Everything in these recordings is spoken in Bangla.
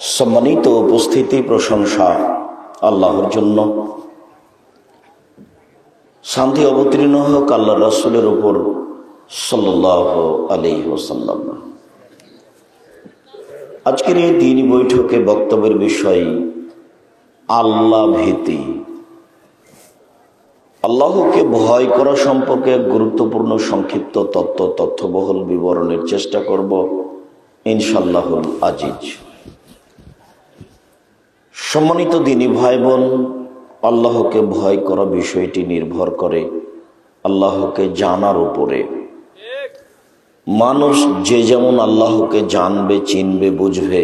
सम्मानित उपस्थिति प्रशंसा आल्लाहर जन्य शांति अवतीर्ण होक आल्लाह रसूलेर ऊपर सल्लल्लाहु अलैहि वसल्लम। आजकेर এই দিনী বৈঠকে বক্তব্যের বিষয় আল্লাহ ভীতি। আল্লাহকে ভয় করা সম্পর্কে এক গুরুত্বপূর্ণ সংক্ষিপ্ত তথ্যবহুল বিবরণের চেষ্টা করব ইনশাআল্লাহুল আজিজ। সম্মানিত দিনী ভাই বোন, আল্লাহকে ভয় করা বিষয়টি নির্ভর করে আল্লাহকে জানার উপরে। মানুষ যে যেমন আল্লাহকে জানবে, চিনবে, বুঝবে,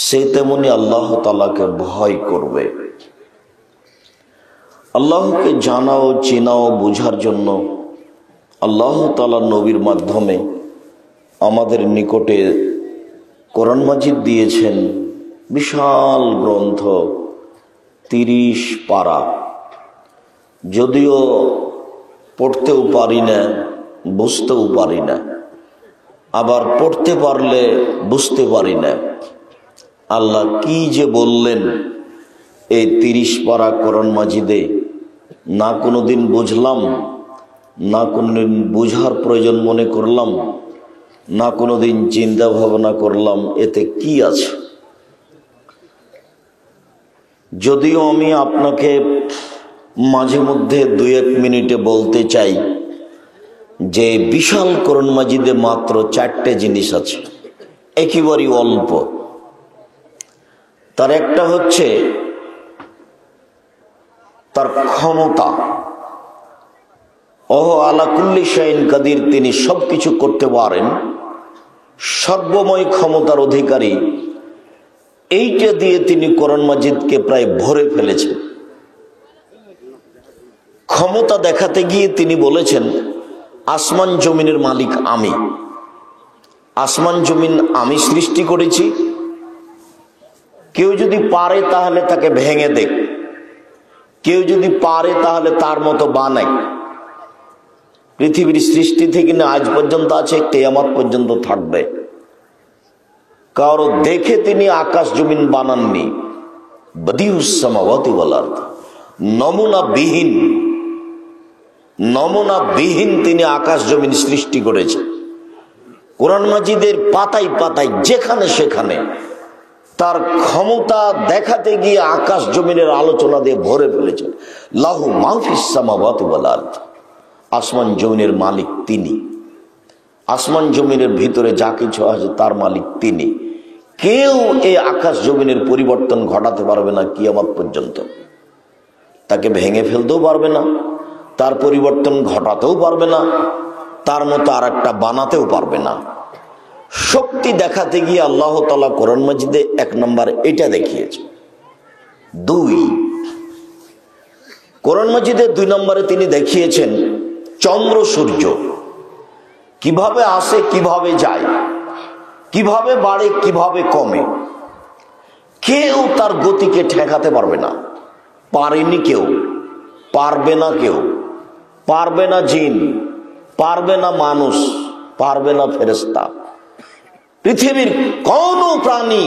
সে তেমনি আল্লাহ তাআলাকে ভয় করবে। আল্লাহকে জানা ও চেনা ও বুঝার জন্য আল্লাহ তাআলা নবীর মাধ্যমে আমাদের নিকটে কোরআন মাজিদ দিয়েছেন, বিশাল গ্রন্থ, 30 পারা। যদিও পড়তেও পারি না, বুঝতেও পারি না, আবার পড়তে পারলে বুঝতে পারি না আল্লাহ কি যে বললেন এই 30 পারা কোরআন মাজিদে। না কোনোদিন বুঝলাম, না কোনোদিন বুঝার প্রয়োজন মনে করলাম, না কোনোদিন চিন্তা ভাবনা করলাম এতে কি আছে। যদিও আমি আপনাকে মাঝে মধ্যে 2-1 মিনিটে বলতে চাই যে বিশাল কোরআন মাজিদে মাত্র 4টে জিনিস আছে, একেবারেই অল্প। তার একটা হচ্ছে তার ক্ষমতা, ওহ আলা কুল্লি শাইইন কাদির, তিনি সবকিছু করতে পারেন, সর্বময় ক্ষমতার অধিকারী। এইটা দিয়ে তিনি কোরআন মাজিদকে প্রায় ভরে ফেলেছেন। ক্ষমতা দেখাতে গিয়ে তিনি বলেছেন আসমান জমিনের মালিক আমি, আসমান জমিন আমি সৃষ্টি করেছি। কেউ যদি পারে তাহলে তাকে ভেঙে দেখ, কেউ যদি পারে তাহলে তার মতো বানায়। পৃথিবীর সৃষ্টি থেকে না আজ পর্যন্ত আছে, কিয়ামত পর্যন্ত থাকবে। কারো দেখে তিনি আকাশ জমিন বানাননি, বদিউস সামাওয়াতি ওয়াল আরদ, নমুনাবিহীন তিনি আকাশ জমিন সৃষ্টি করেছেন। কোরআন মাজিদের পাতায় পাতায় যেখানে সেখানে তার ক্ষমতা দেখাতে গিয়ে আকাশ জমিনের আলোচনা দিয়ে ভরে ফেলেছেন। লাহু মা ফিস সামাওয়াতি ওয়াল আরদ, আসমান জমিনের মালিক তিনি, আসমান জমিনের ভিতরে যা কিছু আছে তার মালিক তিনি। কেউ এই আকাশ জমিনের পরিবর্তন ঘটাতে পারবে না কিয়ামত পর্যন্ত। তাকে ভেঙে ফেলতেও পারবে না, তার পরিবর্তন ঘটাতেও পারবে না, তার মতো আর একটা বানাতেও পারবে না। শক্তি দেখাতে গিয়ে আল্লাহ তাআলা কোরআন মাজিদে 1 নম্বর এটা দেখিয়েছে। 2 কোরআন মাজিদে 2 নম্বরে তিনি দেখিয়েছেন চন্দ্র সূর্য কিভাবে আসে, কিভাবে যায়, কিভাবে বাড়ে, কিভাবে কমে। কেউ তার গতিকে ঠেকাতে পারবে না, পারেনি কেউ, পারবে না কেউ, পারবে না জিন, পারবে না মানুষ, পারবে না ফেরেশতা। পৃথিবীর কোন প্রাণী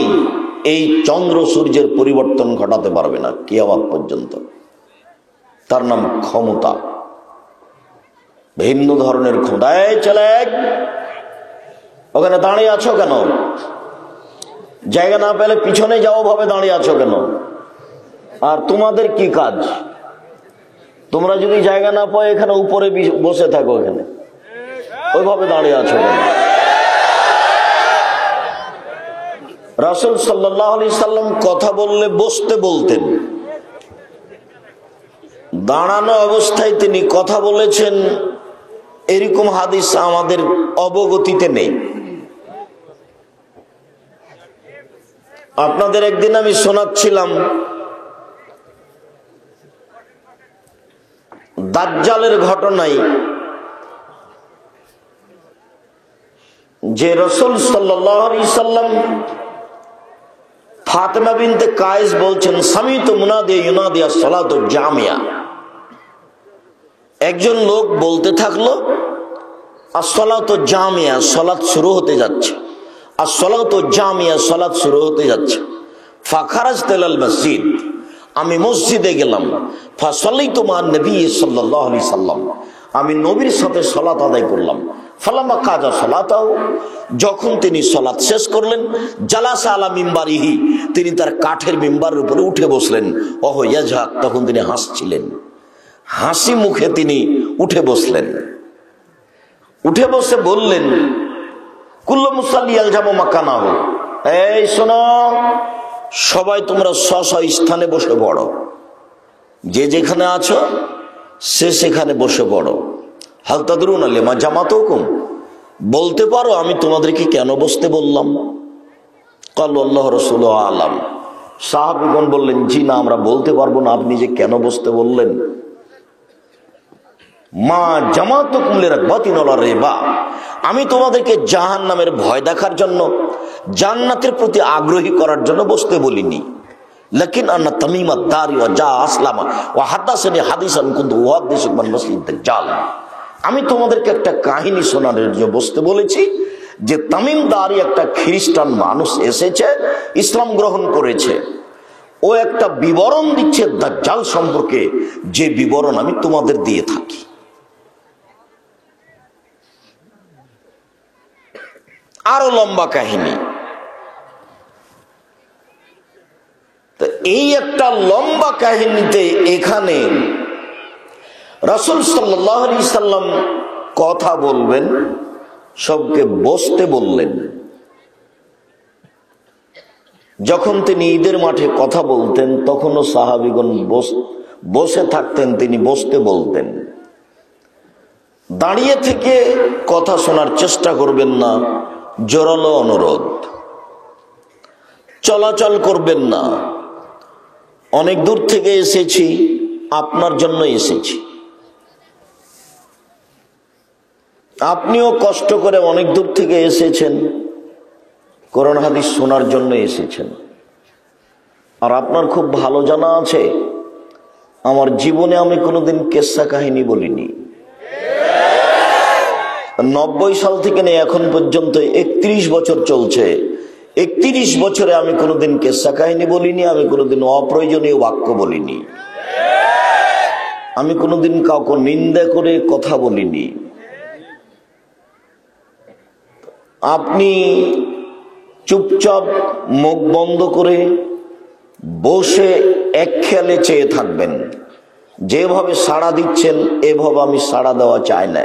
এই চন্দ্র সূর্যের পরিবর্তন ঘটাতে পারবে না কিয়ামত পর্যন্ত। তার নাম ক্ষমতা, ভিন্ন ধরনের ক্ষমতা। এই ছেলে, ওখানে দাঁড়িয়ে আছো কেন? জায়গা না পেলে পিছনে যাও, ভাবে দাঁড়িয়ে আছো কেন? আর তোমাদের কি কাজ? তোমরা যদি জায়গা না পাও এখানে উপরে বসে থাকো, এখানে ওইভাবে দাঁড়িয়ে আছো কেন? রাসূল সাল্লাল্লাহু আলাইহি সাল্লাম কথা বললে বসতে বলতেন, দাঁড়ানো অবস্থায় তিনি কথা বলেছেন এরকম হাদিস আমাদের অবগতিতে নেই। আপনাদের একদিন আমি শোনাচ্ছিলাম দাজ্জালের ঘটনায়, যে রাসূল সাল্লাল্লাহু আলাইহি সাল্লাম ফাতেমা বিনতে কায়েস বলছেন সামিতু মুনাদি ইউনাদি আস-সালাতু জামিয়া। একজন লোক বলতে থাকলো আস-সালাতু জামিয়া, সালাত শুরু হতে যাচ্ছে। আসসালাতু জামিয়া, সালাত শুরু হতে যাচ্ছে। ফাখারাজতু ইলাল মসজিদ, আমি মসজিদে গেলাম। ফাসাল্লাইতু মা নবী সাল্লাল্লাহু আলাইহি সাল্লাম, আমি নবীর সাথে সালাত আদায় করলাম। ফালাম্মা কাজা সালাতাহু, যখন তিনি সালাত শেষ করলেন, জালাসা আলা মিম্বারিহি, তিনি তার কাঠের মিম্বারের উপরে উঠে বসলেন। ওহ ইয়াজহাক, তখন তিনি হাসছিলেন, হাসি মুখে তিনি উঠে বসলেন। উঠে বসে বললেন, কুল্লু মুসাল্লি ইয়ালজামু মাকানাহু, এই শোনো, সবাই তোমরা স্ব স্থানে বসে পড়ো, যে যেখানে আছো সে সেখানে বসে পড়ো। হাল তাদরুনা লিমা জামাতুকুম, বলতে পারো আমি তোমাদেরকে কেন বসতে বললাম? ক্বালু আল্লাহু রাসূলুহু আ'লাম, সাহাবীগণ বললেন, জি না, আমরা বলতে পারবো না আপনি যে কেন বসতে বললেন। মা জামাতুকুম লিরাগবাতিন ওয়ালা রিবা, আমি তোমাদেরকে জাহান্নামের ভয় দেখার জন্য, জান্নাতের প্রতি আগ্রহী করার জন্য বসতে বলিনি। লাকিন আন্না তামিম আদ-দারি ওয়া জা আসলামা ওয়া হাদাসানি হাদিসান কুনতু উহাদ্দিসু মান মাসিদ দাজ্জাল, আমি তোমাদেরকে একটা কাহিনী শোনানোর জন্য বসতে বলেছি যে তামিম দারি একটা খ্রিস্টান মানুষ এসেছে, ইসলাম গ্রহণ করেছে, ও একটা বিবরণ দিচ্ছে দাজ্জাল সম্পর্কে, যে বিবরণ আমি তোমাদের দিয়ে থাকি। আরো লম্বা কাহিনী। তো এই একটা লম্বা কাহিনীতে এখানে রাসূল সাল্লাল্লাহু আলাইহি সাল্লাম কথা বলবেন, সবকে বসতে বললেন। যখন তিনি ঈদের মাঠে কথা বলতেন তখনও সাহাবীগণ বসে থাকতেন, তিনি বসতে বলতেন। দাঁড়িয়ে থেকে কথা শোনার চেষ্টা করবেন না, জোরালো অনুরোধ। চলাচল করবেন না, অনেক দূর থেকে এসেছি, আপনার জন্য এসেছি। আপনিও কষ্ট করে অনেক দূর থেকে এসেছেন, কোরআন হাদিস শোনার জন্য এসেছেন। আর আপনার খুব ভালো জানা আছে, আমার জীবনে আমি কোনোদিন কেসা কাহিনী বলিনি। 90 সাল থেকে নিয়ে এখন পর্যন্ত 31 বছর চলছে, 31 বছরে আমি কোনোদিন কেসা কাহিনী বলিনি, আমি কোনোদিন অপ্রয়োজনীয় বাক্য বলিনি, আমি কোনোদিন কাউকে নিন্দা করে কথা বলিনি। আপনি চুপচাপ মুখ বন্ধ করে বসে এক খেয়ালে চেয়ে থাকবেন, যেভাবে সাড়া দিচ্ছেন এভাবে আমি সাড়া দেওয়া চাই না।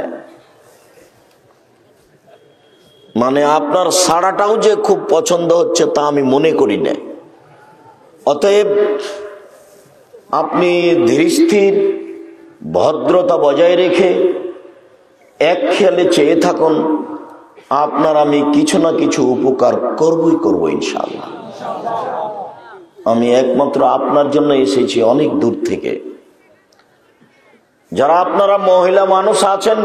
মানে আপনার সাড়াটাও যে খুব পছন্দ হচ্ছে তা আমি মনে করি না। অতএব আপনি ধীরস্থির ভদ্রতা বজায় রেখে এক খেয়ালে চেয়ে থাকুন, আপনার আমি কিছু না কিছু উপকার করবই করবো ইনশাআল্লাহ। আমি একমাত্র আপনার জন্য এসেছি অনেক দূর থেকে। যারা আপনারা মহিলা মানুষ আছেন,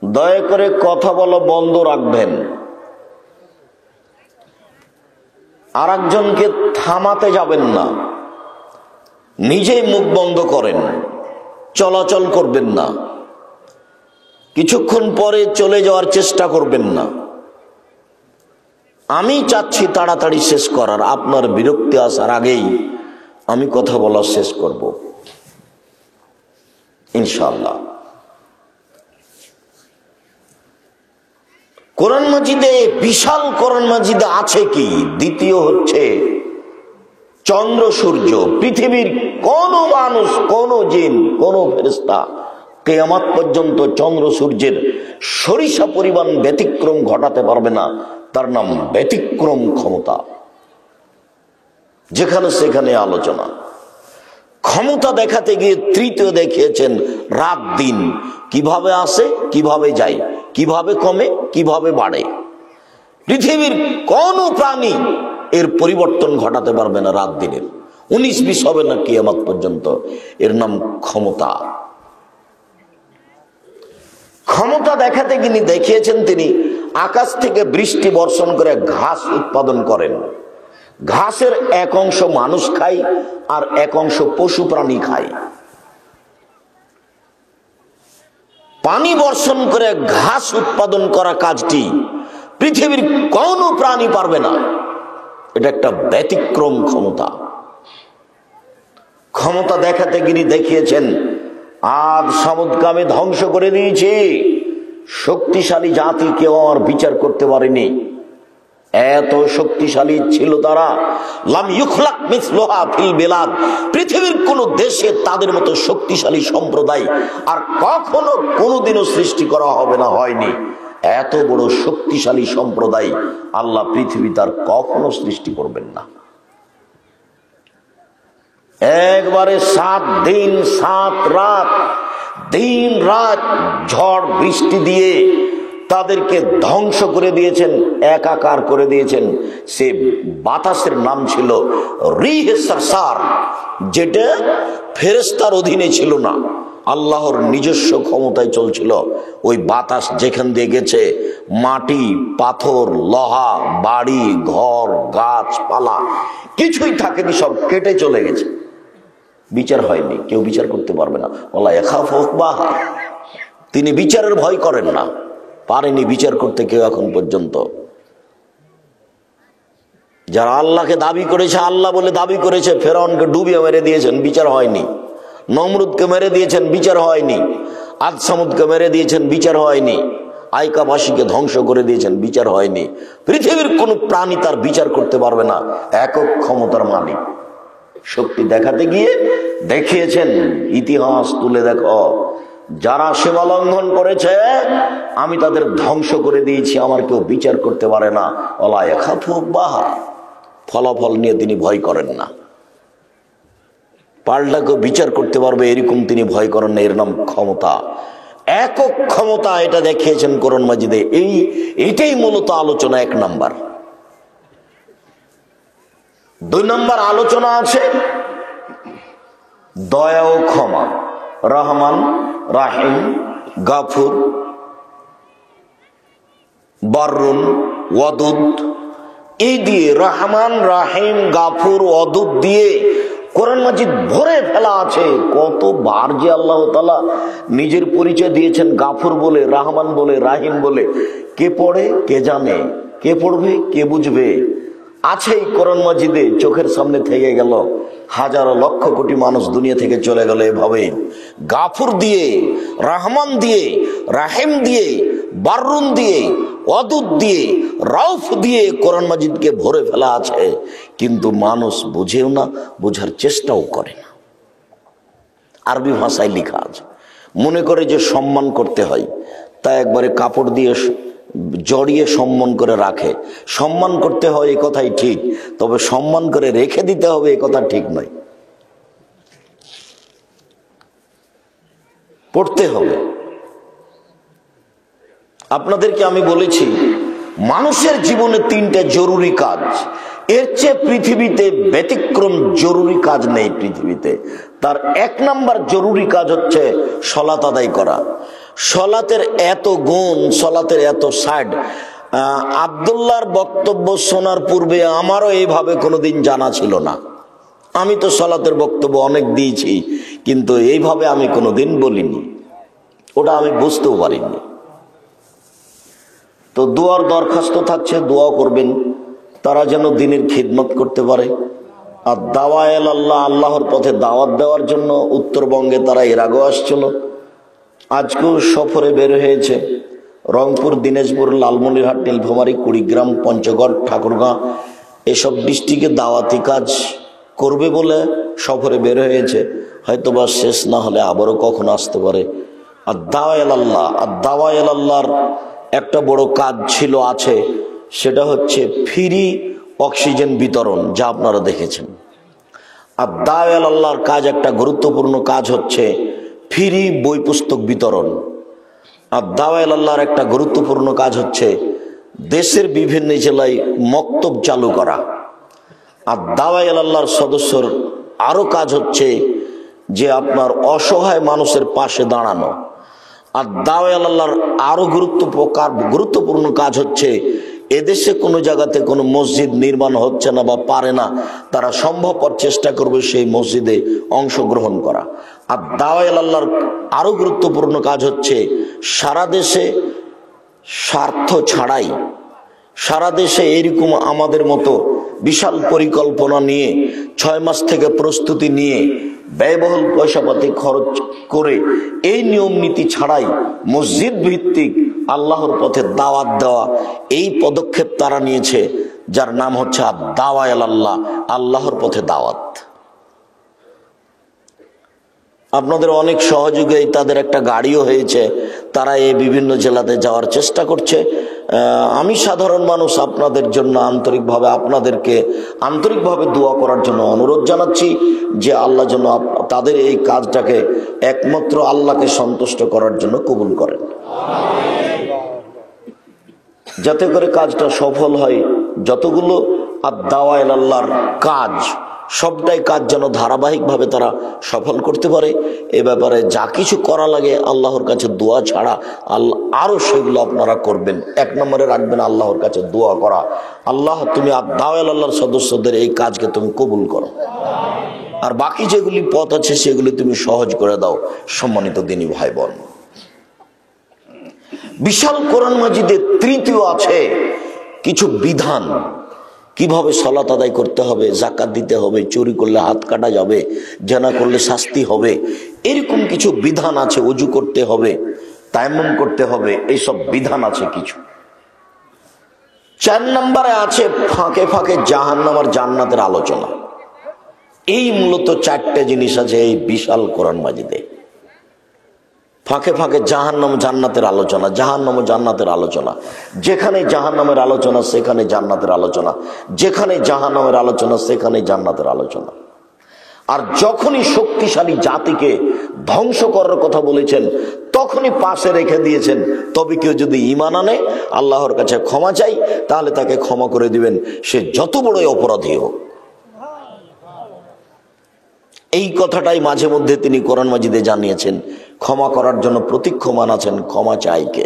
দয়া করে কথা বলা বন্ধ রাখবেন, আর একজনকে থামাতে যাবেন না, নিজেই মুখ বন্ধ করেন, চলাচল করবেন না, কিছুক্ষণ পরে চলে যাওয়ার চেষ্টা করবেন না। আমি চাচ্ছি তাড়াতাড়ি শেষ করার, আপনার বিরক্তি আসার আগেই আমি কথা বলা শেষ করব ইনশাআল্লাহ। কোরআন মাজিদে, বিশাল কোরআন মাজিদে আছে কি? দ্বিতীয় হচ্ছে চন্দ্র সূর্য। পৃথিবীর কোন মানুষ, কোন জিন, কোন ফেরেশতা কিয়ামত পর্যন্ত চন্দ্র সূর্যের সরিষা পরিমাণ ব্যতিক্রম ঘটাতে পারবে না। তার নাম ব্যতিক্রম ক্ষমতা। যেখানে সেখানে আলোচনা। ক্ষমতা দেখাতে গিয়ে তৃতীয় দেখিয়েছেন রাত দিন কিভাবে আসে, কিভাবে যায়, কিভাবে কমে, কিভাবে বাড়ে। পৃথিবীর কোন প্রাণী এর পরিবর্তন ঘটাতে পারবে না রাত দিনের। 19-20 হবে না কিয়ামত পর্যন্ত। এর নাম ক্ষমতা। ক্ষমতা দেখাতে গিয়ে দেখিয়েছেন তিনি আকাশ থেকে বৃষ্টি বর্ষণ করে ঘাস উৎপাদন করেন। ঘাসের এক অংশ মানুষ খায় আর এক অংশ পশু প্রাণী খায়। পানি বর্ষণ করে ঘাস উৎপাদন করা কাজটি পৃথিবীর কোন প্রাণী পারবে না। এটা একটা ব্যতিক্রম ক্ষমতা। ক্ষমতা দেখাতে গিয়ে দেখিয়েছেন আদ সামুদকে আমি ধ্বংস করে দিয়েছি, শক্তিশালী জাতি কেউ আর বিচার করতে পারেনি, এত শক্তিশালী ছিল তারা। লাম ইউখলাক মিসলুহা ফিল বিলাদ, পৃথিবীর কোন দেশে তাদের মতো শক্তিশালী সম্প্রদায় আর কখনো কোনোদিনও সৃষ্টি করা হবে না, হয়নি। এত বড় শক্তিশালী সম্প্রদায় আল্লাহ পৃথিবী তার কখনো সৃষ্টি করবেন না। একবারে 7 দিন 7 রাত, দিন রাত ঝড় বৃষ্টি দিয়ে তাদেরকে ধ্বংস করে দিয়েছেন, একাকার করে দিয়েছেন। সে বাতাসের নাম ছিল রিহ সারসার, যেটা ফেরেশতার অধীনে ছিল না, আল্লাহর নিজস্ব ক্ষমতায় চলছিল। ওই বাতাস যেখান দিয়ে গেছে, মাটি, পাথর, লোহা, বাড়ি ঘর, গাছপালা কিছুই থাকেনি, সব কেটে চলে গেছে। বিচার হয়নি, কেউ বিচার করতে পারবে না। ওয়ালা ইয়াখাফু উকবাহা, তিনি বিচারের ভয় করেন না, পারেনি বিচার করতে কেউ এখন পর্যন্ত। যারা আল্লাহকে দাবি করেছে, আল্লাহ বলে দাবি করেছে, ফেরাউনকে ডুবিয়ে মেরে দিয়েছেন, বিচার হয়নি। নমরুদকে মেরে দিয়েছেন, বিচার হয়নি। আদ সামুদকে মেরে দিয়েছেন, বিচার হয়নি। আইকাবাসীকে ধ্বংস করে দিয়েছেন, বিচার হয়নি। পৃথিবীর কোন প্রাণী তার বিচার করতে পারবে না, একক ক্ষমতার মালিক। শক্তি দেখাতে গিয়ে দেখিয়েছেন, ইতিহাস তুলে দেখো, যারা সীমা লঙ্ঘন করেছে আমি তাদের ধ্বংস করে দিয়েছি, আমার কেউ বিচার করতে পারে না। ওয়ালা ইয়াখাফু উকবাহা, ফলাফল নিয়ে তিনি ভয় করেন না। পাল্টাকে বিচার করতে পারবে এরকম তিনি ভয় করেন না, এর নাম ক্ষমতা, একক ক্ষমতা। এটা দেখিয়েছেন কোরআন মাজিদে। এইটাই মূলত আলোচনা 1 নাম্বার। 2 নাম্বার আলোচনা আছে দয়া ও ক্ষমা, রহমান, রাহিম, গাফুর, বাররুন, ওয়াদুদ। এই দিয়ে রহমান, রাহিম, গাফুর, ওয়াদুদ দিয়ে কোরআন মাজিদ ভরে ফেলা আছে। কতবার যে আল্লাহ তাআলা নিজের পরিচয় দিয়েছেন, গাফুর বলে, রহমান বলে, রাহিম বলে। কে পড়ে কে জানে, কে পড়বে কে বুঝবে। আছে এই কোরআন মাজিদে, চোখের সামনে থেকে গেল। হাজারো লক্ষ কোটি মানুষ দুনিয়া থেকে চলে গেল এভাবে। গাফুর দিয়ে, রহমান দিয়ে, রাহিম দিয়ে, বাররুন দিয়ে, ওয়াদুদ দিয়ে, রাউফ দিয়ে কোরআন মাজিদকে ভরে ফেলা আছে। কিন্তু মানুষ বুঝেও না, বোঝার চেষ্টাও করে না। আরবি ভাষায় লেখা আছে, মনে করে যে সম্মান করতে হয়, তা একবারে কাপড় দিয়ে জড়িয়ে সম্মান করে রাখে। সম্মান করতে হয় এই কথাই ঠিক, তবে সম্মান করে রেখে দিতে হবে এই কথা ঠিক নয়। পড়তে হবে। আপনাদেরকে আমি বলেছি মানুষের জীবনে 3টা জরুরি কাজ, এর চেয়ে পৃথিবীতে ব্যতিক্রম জরুরি কাজ নেই পৃথিবীতে। তার 1 নাম্বার জরুরি কাজ হচ্ছে সলাত আদায় করা। সলাতের এত গুণ, সলাতের এত সাইড, আব্দুল্লাহর বক্তব্য শোনার পূর্বে আমারও এইভাবে কোনোদিন জানা ছিল না। আমি তো সলাতের বক্তব্য অনেক দিয়েছি, কিন্তু এইভাবে আমি কোনোদিন বলিনি, ওটা আমি বুঝতেও পারিনি। তো দোয়ার দরখাস্ত থাকছে, দোয়া করবেন তারা যেন দিনের খিদমত করতে পারে। আর দাওয়া আল্লাহ, আল্লাহর পথে দাওয়াত দেওয়ার জন্য উত্তরবঙ্গে তারা এর আগেও আসছিল, আজকেও সফরে বের হয়েছে। রংপুর, দিনাজপুর, লালমনিরহাট, নীলফামারী, কুড়িগ্রাম, পঞ্চগড়, ঠাকুরগাঁ এসব ডিস্ট্রিক্টে দাওয়াতি কাজ করবে বলে সফরে বের হয়েছে। হয়তো বা শেষ না হলে আবারও কখনো আসতে পারে। আর দাওয়া আল্লাহ, আর দাওয়া আল্লাহর একটা বড় কাজ ছিল, আছে, সেটা হচ্ছে ফ্রি অক্সিজেন বিতরণ, যা আপনারা দেখেছেন। আর দাওয়া আল্লাহর কাজ, একটা গুরুত্বপূর্ণ কাজ হচ্ছে ফ্রি বই পুস্তক বিতরণ। আর দাওয়া আল্লাহর একটা গুরুত্বপূর্ণ কাজ হচ্ছে দেশের বিভিন্ন জেলায় মক্তব চালু করা। আর দাওয়া আল্লাহর সদস্যর আরো কাজ হচ্ছে যে আপনার অসহায় মানুষের পাশে দাঁড়ানো। আর দাওয়া আল্লাহর আরো গুরুত্বপূর্ণ কাজ হচ্ছে এদেশে কোনো জায়গাতে কোনো মসজিদ নির্মাণ হচ্ছে না বা পারে না, তারা সম্ভবপর চেষ্টা করবে সেই মসজিদে অংশগ্রহণ করা। আর দাওয়া আল্লাহর আরো গুরুত্বপূর্ণ কাজ হচ্ছে সারা দেশে স্বার্থ ছাড়াই সারা দেশে এরকম আমাদের মতো বিশাল পরিকল্পনা নিয়ে 6 মাস থেকে প্রস্তুতি নিয়ে ব্যয়বহুল পয়সাপাতি খরচ করে এই নিয়ম নীতি ছাড়াই মসজিদ ভিত্তিক আল্লাহর পথে দাওয়াত দেওয়া, এই পদক্ষেপ তারা নিয়েছে, যার নাম হচ্ছে দাওয়া ইলাল্লাহ, আল্লাহর পথে দাওয়াত। আপনাদের অনেক সহযোগী, তাদের একটা গাড়িও হয়েছে, তারা এই বিভিন্ন জেলাতে যাওয়ার চেষ্টা করছে। আমি সাধারণ মানুষ আপনাদের জন্য আপনাদেরকে আন্তরিকভাবে দোয়া করার জন্য অনুরোধ জানাচ্ছি যে আল্লাহ যেন তাদের এই কাজটাকে একমাত্র আল্লাহকে সন্তুষ্ট করার জন্য কবুল করেন, যাতে করে কাজটা সফল হয়। যতগুলো দাওয়া ইলাল্লাহর কাজ, সবটাই কাজ যেন ধারাবাহিকভাবে তারা সফল করতে পারে। এ ব্যাপারে যা কিছু করা লাগে আল্লাহর কাছে দোয়া ছাড়া আল্লাহ আরো সেগুলো আপনারা করবেন। 1 নম্বরে রাখবেন আল্লাহর কাছে দোয়া করা, আল্লাহ তুমি দাওয়া ইলাল্লাহর সদস্যদের এই কাজকে তুমি কবুল করো, আর বাকি যেগুলি পথ আছে সেগুলি তুমি সহজ করে দাও। সম্মানিত দিনী ভাই বোন, বিশাল কোরআন মাজিদে তৃতীয় আছে কিছু বিধান, কিভাবে সালাত আদায় করতে হবে, যাকাত দিতে হবে, চুরি করলে হাত কাটা যাবে, জেনা করলে শাস্তি হবে, এরকম কিছু বিধান আছে। ওযু করতে হবে, তায়াম্মুম করতে হবে, এইসব বিধান আছে কিছু। 4 নম্বরে আছে ফাঁকে ফাঁকে জাহান্নাম আর জান্নাতের আলোচনা। এই মূলত 4টে জিনিস আছে এই বিশাল কোরআন মাজিদে। ফাঁকে ফাঁকে জাহান্নাম জান্নাতের আলোচনা, জাহান্নাম ও জান্নাতের আলোচনা। যেখানে জাহান্নামের আলোচনা সেখানে জান্নাতের আলোচনা, যেখানে জাহান্নামের আলোচনা সেখানে জান্নাতের আলোচনা। আর যখনই শক্তিশালী জাতিকে ধ্বংস করার কথা বলেছেন তখনই পাশে রেখে দিয়েছেন, তবে কেউ যদি ঈমান আনে, আল্লাহর কাছে ক্ষমা চাই, তাহলে তাকে ক্ষমা করে দিবেন, সে যত বড়ই অপরাধী হোক। এই কথাটাই মাঝে মধ্যে তিনি কোরআন মাজিদে জানিয়েছেন। ক্ষমা করার জন্য প্রতীক্ষমান আছেন, ক্ষমা চাই কে?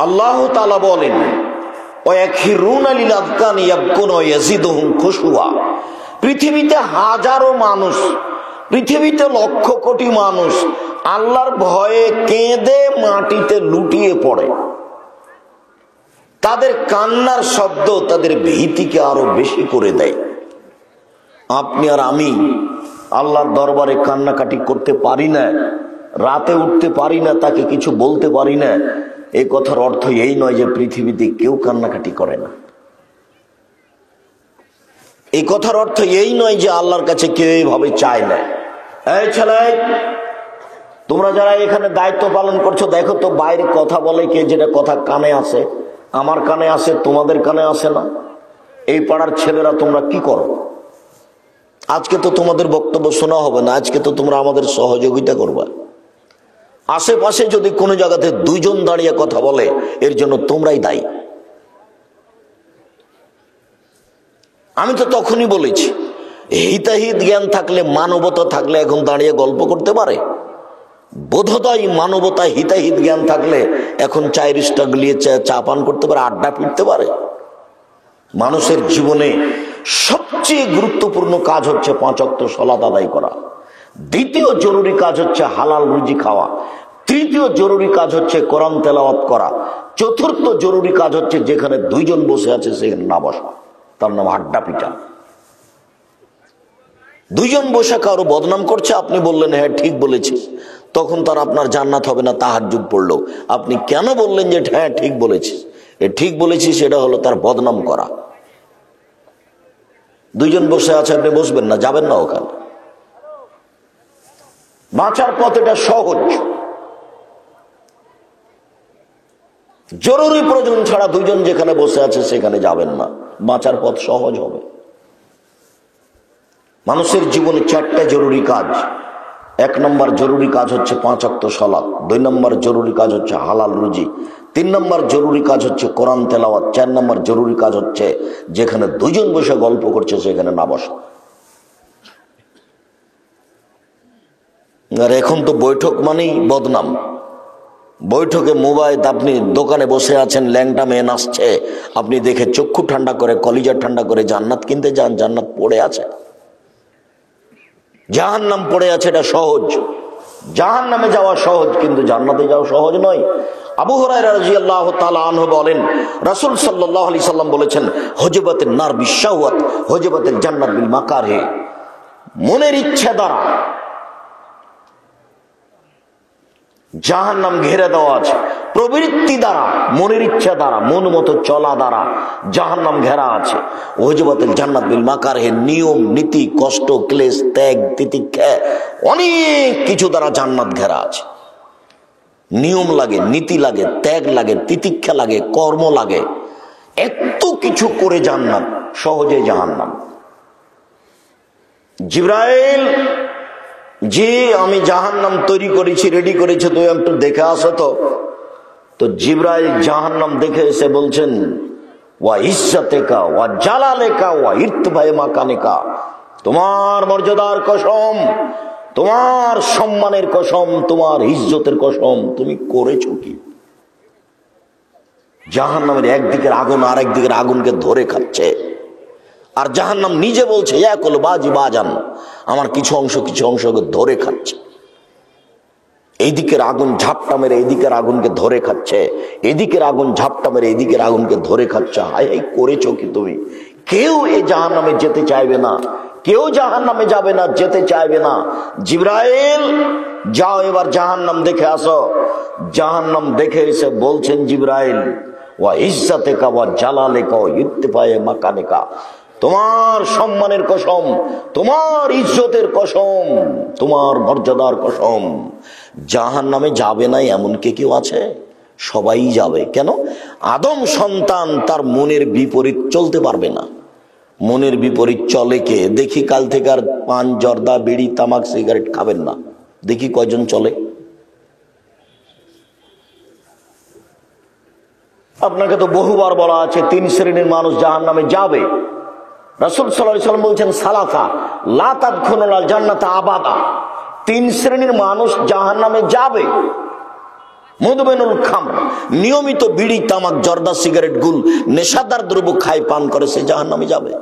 আল্লাহ তাআলা বলেন, ওয়ায়াখিরুনা লিল আযকানি ইয়াবকুনা ওয়া ইয়াজিদুহুম খুশুয়া। পৃথিবীতে হাজারো মানুষ, পৃথিবীতে লক্ষ কোটি মানুষ আল্লাহর ভয়ে কেঁদে মাটিতে লুটিয়ে পড়ে। তাদের কান্নার শব্দ তাদের ভীতিকে আরো বেশি করে দেয়। আপনি আর আমি আল্লাহর দরবারে কান্নাকাটি করতে পারি না, রাতে উঠতে পারি না, তাকে কিছু বলতে পারি না, এই কথার অর্থ এই নয় যে পৃথিবীতে কেউ কান্নাকাটি করে না। এই কথার অর্থ এই নয় যে আল্লাহর কাছে কেউ এইভাবে চায় না। এই ছেলে, তোমরা যারা এখানে দায়িত্ব পালন করছো, দেখো তো বাইরে কথা বলে কে, যেটা কথা কানে আসে, আমার কানে আসে, তোমাদের কানে আসে না। এই পাড়ার ছেলেরা তোমরা কি করো? আজকে তো তোমাদের বক্তব্য শোনা হবে না, আজকে তো তোমরা আমাদের সহযোগিতা করবা। আশেপাশে যদি কোনো জায়গাতে 2 জন দাঁড়িয়ে কথা বলে, এর জন্য তোমরাই দায়ী। আমি তো তখনই বলেছি, হিতাহিত জ্ঞান থাকলে, মানবতা থাকলে এখন দাঁড়িয়ে গল্প করতে পারে। বোধোদয় মানবতা হিতাহিত জ্ঞান থাকলে এখন 4 স্টার গলিয়ে চা পান করতে পারে, আড্ডা পিটতে পারে। মানুষের জীবনে সবচেয়ে গুরুত্বপূর্ণ কাজ হচ্ছে 5 ওয়াক্ত সালাত আদায় করা। দ্বিতীয় জরুরি কাজ হচ্ছে হালাল রুজি খাওয়া। তৃতীয় জরুরি কাজ হচ্ছে কোরআন তেলাওয়াত করা। চতুর্থ জরুরি কাজ হচ্ছে যেখানে 2 জন বসে আছে সেখানে না বসা, তার নাম আড্ডা পিটা। 2 জন বসে কারো বদনাম করছে, আপনি বললেন হ্যাঁ ঠিক বলেছি, তখন তার আপনার জান্নাত হবে না তাহাজ্জুদ পড়লো। আপনি কেন বললেন যে হ্যাঁ ঠিক বলেছি? ঠিক বলেছি সেটা হলো তার বদনাম করা। 2 জন বসে আছে, আপনি বসবেন না, যাবেন না ওখানে। বাঁচার পথ এটা সহজ। জরুরি প্রয়োজন ছাড়া 2 জন যেখানে বসে আছে সেখানে যাবেন না, বাঁচার পথ সহজ হবে। মানুষের জীবনে 4টা জরুরি কাজ। 1 নম্বর জরুরি কাজ হচ্ছে 5 ওয়াক্ত সালাত। 2 নম্বর জরুরি কাজ হচ্ছে হালাল রুজি। 3 নম্বর জরুরি কাজ হচ্ছে কোরআন তেলাওয়াত। 4 নম্বর জরুরি কাজ হচ্ছে যেখানে 2 জন বসে গল্প করছে সেখানে না বসা। আর এখন তো বৈঠক মানেই বদনাম। বৈঠকে মোবাইল, আপনি দোকানে বসে আছেন, ল্যাংটা মেয়ে নাচছে, আপনি দেখে চক্ষু ঠান্ডা করে, কলিজা ঠান্ডা করে জান্নাত কিনতে যান, জান্নাত পড়ে আছে। জাহান্নাম পড়ে আছে, এটা সহজ। জাহান্নামে যাওয়া সহজ, কিন্তু জান্নাতে যাওয়া সহজ নয়। আবু হুরায়রা রাদিয়াল্লাহু তাআলা আনহু বলেন, রাসূল সাল্লাল্লাহু আলাইহি সাল্লাম বলেছেন, হুজবাতিন নার বিশাওয়াত হুজবাতিল জান্নাত বিল মাকারিহ। মনের ইচ্ছা দ্বারা জাহান্নাম ঘিরে দেওয়া আছে, প্রবৃত্তি দ্বারা, মনের ইচ্ছা দ্বারা, মন মতো চলা দ্বারা জাহান্নাম ঘেরা আছে। হুজবাতিল জান্নাত বিল মাকারিহ, নিয়ম নীতি, কষ্ট ক্লেশ, ত্যাগ তিতিক্ষা, অনেক কিছু দ্বারা জান্নাত ঘেরা আছে। নিয়ম লাগে, নীতি লাগে, ত্যাগ লাগে, তিতিক্ষা লাগে, কর্ম লাগে, এত কিছু করে জান্নাত, সহজে জাহান্নাম। জিবরাইল, জি আমি জাহান্নাম তৈরি করেছি, রেডি করেছি, তুই একটু দেখে আসো তো জিবরাইল জাহান্নাম দেখে এসে বলছেন, ওয়া ইজ্জাতেকা ওয়া জালালেকা ওয়া ইরতিফায়ে মাকানিকা, তোমার মর্যাদার কসম, তোমার সম্মানের কসম, তোমার ইজ্জতের কসম, তুমি করেছো কি? জাহান্নামের একদিকের আগুন আর একদিকের আগুনকে ধরে খাচ্ছে। আর জাহান্নাম নিজে বলছে, ইয়াকুল বাজি বাজান, আমার কিছু অংশকে ধরে খাচ্ছে। এইদিকের আগুন ঝাপটা মেরে এইদিকের আগুনকে ধরে খাচ্ছে, এদিকের আগুন ঝাপটা মেরে এইদিকের আগুনকে ধরে খাচ্ছে। হায় হায়, করেছো কি তুমি? কেউ এই জাহান্নামে যেতে চাইবে না, কেউ জাহান্নামে যাবে না, যেতে চাইবে না। জিবরাইল, যাও এবার জাহান্নাম দেখে আসো। জাহান্নাম দেখে এসে বলছেন জিবরাইল, ওয়া ইজ্জাতেকা ওয়া জালালেকা ওয়া ইরতিফায়ে মাকানিকা, তোমার সম্মানের কসম, তোমার ইজ্জতের কসম, তোমার মর্যাদার কসম, জাহান্নামে যাবে না এমন কে কেউ আছে? সবাই যাবে। কেন? আদম সন্তান তার মনের বিপরীত চলতে পারবে না। মনের বিপরীত চলে কে? দেখি কাল থেকে আর পান, জর্দা, বিড়ি, তামাক, সিগারেট খাবেন না, দেখি কয়জন চলে। আপনাকে তো বহুবার বলা আছে 3 শ্রেণীর মানুষ জাহান্নামে যাবে। রাসূল সাল্লাল্লাহু আলাইহি ওয়াসাল্লাম বলছেন, সালাসা লা তাদখুলুল জান্নাতা আবাদা, 3 শ্রেণীর মানুষ জাহান্নামে যাবে। মুদমিনুল খামর, নিয়মিত বিড়ি, তামাক, জর্দা, সিগারেট, গুল, নেশাদার দ্রব্য খায়, পান করে, সে জাহান্নামে যাবে।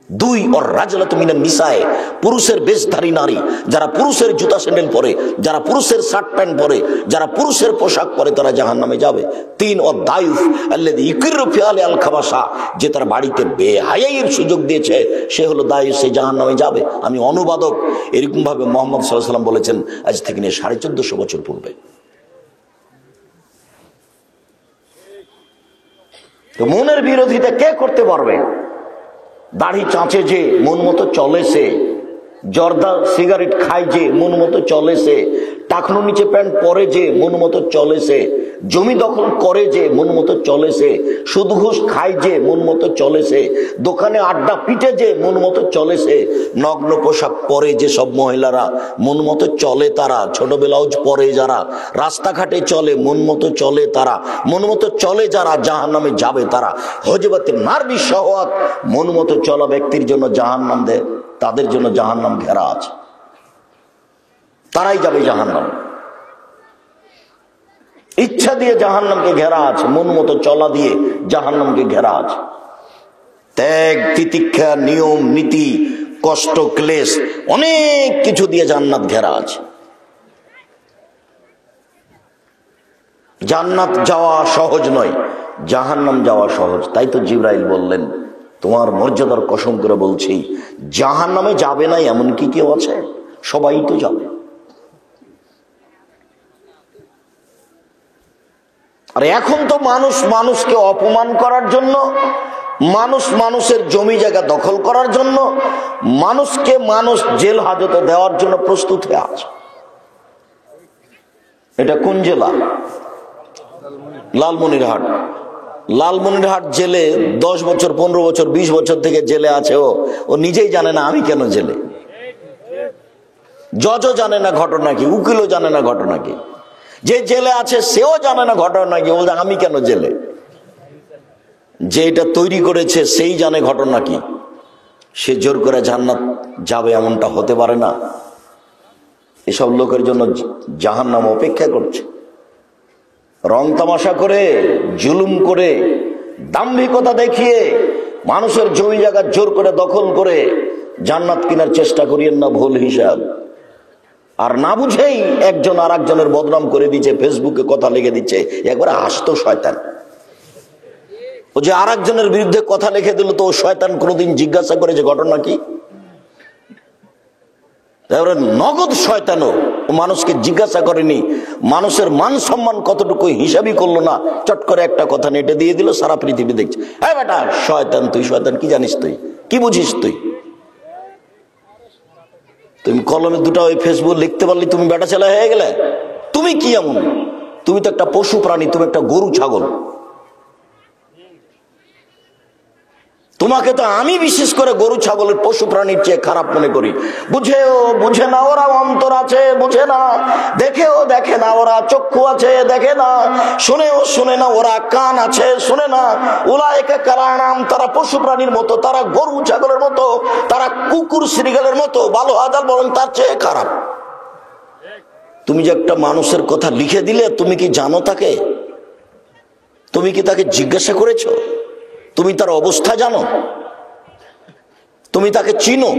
2, ওর রাজলাতু মিনান নিসায়ে, পুরুষের বেশধারী নারী, যারা পুরুষের জুতা স্যান্ডেল পরে, যারা পুরুষের শার্ট প্যান্ট পরে, যারা পুরুষের পোশাক পরে, তারা জাহান্নামে যাবে। 3, ওর দায়ুফ আল্লাযী ইকিরু ফি আলি আল খাবাসা, যে তার বাড়িতে বেহায়াইয়ের সুযোগ দিয়েছে, সে হলো দায়ুফ, সে জাহান্নামে যাবে। আমি অনুবাদক, এরকম ভাবে মুহাম্মদ সাল্লাল্লাহু আলাইহি ওয়াসাল্লাম বলেছেন আজ থেকে নিয়ে 1450 বছর পূর্বে। তো মনের বিরোধিতা কে করতে পারবে? দাড়ি চাঁচে যে, মন মতো চলে সে, জর্দা সিগারেট খায় যে, মন মতো চলে সে, টাকনো নিচে প্যান্ট পরে যে, মন মতো চলে সে, জমি দখল করে যে, মন মতো চলে সে, সুদ ঘুষ খায় যে, মন মতো চলে সে, দোকানে আড্ডা পিটে যে, মন মতো চলে সে, নগ্ন পোশাক পরে যে সব মহিলারা, মন মতো চলে তারা, ছোট ব্লাউজ পরে যারা, রাস্তাঘাটে চলে, মন মতো চলে তারা, মন মতো চলে যারা, জাহান্নামে যাবে তারা। হুজবাতিন নার বিশাওয়াত, মন মতো চলা ব্যক্তির জন্য জাহান্নাম দেয়, তাদের জন্য জাহান্নাম ঘেরা আছে, তারাই যাবে জাহান্নাম। ইচ্ছা দিয়ে জাহান্নামকে ঘেরা আছে, মন মতো চলা দিয়ে জাহান্নামকে ঘেরা আছে। ত্যাগ তিতিক্ষা, নিয়ম নীতি, কষ্ট ক্লেশ, অনেক কিছু দিয়ে জান্নাত ঘেরা আছে। জান্নাত যাওয়া সহজ নয়, জাহান্নাম যাওয়া সহজ। তাই তো জিবরাইল বললেন, তোমার মর্যাদার কসম করে বলছি, জাহান্নামে যাবে না এমন কি কেউ আছে? সবাই তো যাবে। আর এখন তো মানুষ মানুষকে অপমান করার জন্য, মানুষ মানুষের জমি জায়গা দখল করার জন্য, মানুষকে মানুষ জেল হাজতে দেওয়ার জন্য প্রস্তুত হয়ে আছে। এটা কোন জেলা? লালমনিরহাট। লালমনিরহাট জেলে 10 বছর, 15 বছর, 20 বছর থেকে জেলে আছে। ও নিজেই জানে না আমি কেন জেলে। জজও জানে না ঘটনা কি, উকিলও জানে না ঘটনা কি, যে জেলে আছে সেও জানে না ঘটনা কি, বলছে আমি কেন জেলে। যে এটা তৈরি করেছে সেই জানে ঘটনা কি, সে জোর করে জান্নাত যাবে এমনটা হতে পারে না। এসব লোকের জন্য জাহান্নাম অপেক্ষা করছে। রং তামাশা করে, জুলুম করে, দাম্ভিকতা দেখিয়ে, মানুষের জমি জায়গা জোর করে দখল করে, জান্নাত কেনার চেষ্টা করিয়েন না, ভুল হিসাব। আর না বুঝেই একজন আর একজনের বদনাম করে দিচ্ছে, ফেসবুকে কথা লিখে দিচ্ছে, একবারে আস্ত শয়তান। ও যে আর একজনের বিরুদ্ধে কথা লিখে দিল, তো ও শয়তান কোনোদিন জিজ্ঞাসা করে যে ঘটনা কি? তারপরে নগদ শয়তানও মানুষকে জিজ্ঞাসা করেনি, মানুষের মান সম্মান কতটুকু হিসাবই করলো না, চট করে একটা কথা নেটে দিয়ে দিল, সারা পৃথিবী দেখছে, হ্যাঁ বেটা শয়তান, তুই শয়তান, কি জানিস তুই, কি বুঝিস তুই? তুমি কলমে দুটা ওই ফেসবুক লিখতে পারলি তুমি বেটা ছেলে হয়ে গেলে? তুমি কি এমন? তুমি তো একটা পশু প্রাণী, তুমি একটা গরু ছাগল। তোমাকে তো আমি বিশেষ করে গরু ছাগলের পশু প্রাণীর চেয়ে খারাপ মনে করি। বুঝেও বুঝে না ওরা, অন্তর আছে বুঝে না, দেখেও দেখে না ওরা, চক্ষু আছে দেখে না, শুনেও শুনে না ওরা, কান আছে শুনে না। উলায়েকা কালানাম, তারা পশু প্রাণীর মতো, তারা গরু ছাগলের মতো, তারা কুকুর শ্রীগালের মতো, ভালো আদাল বরং তার চেয়ে খারাপ। তুমি যে একটা মানুষের কথা লিখে দিলে, তুমি কি জানো তাকে? তুমি কি তাকে জিজ্ঞাসা করেছো? তুমি তার অবস্থা জানো? তুমি তাকে চিনো?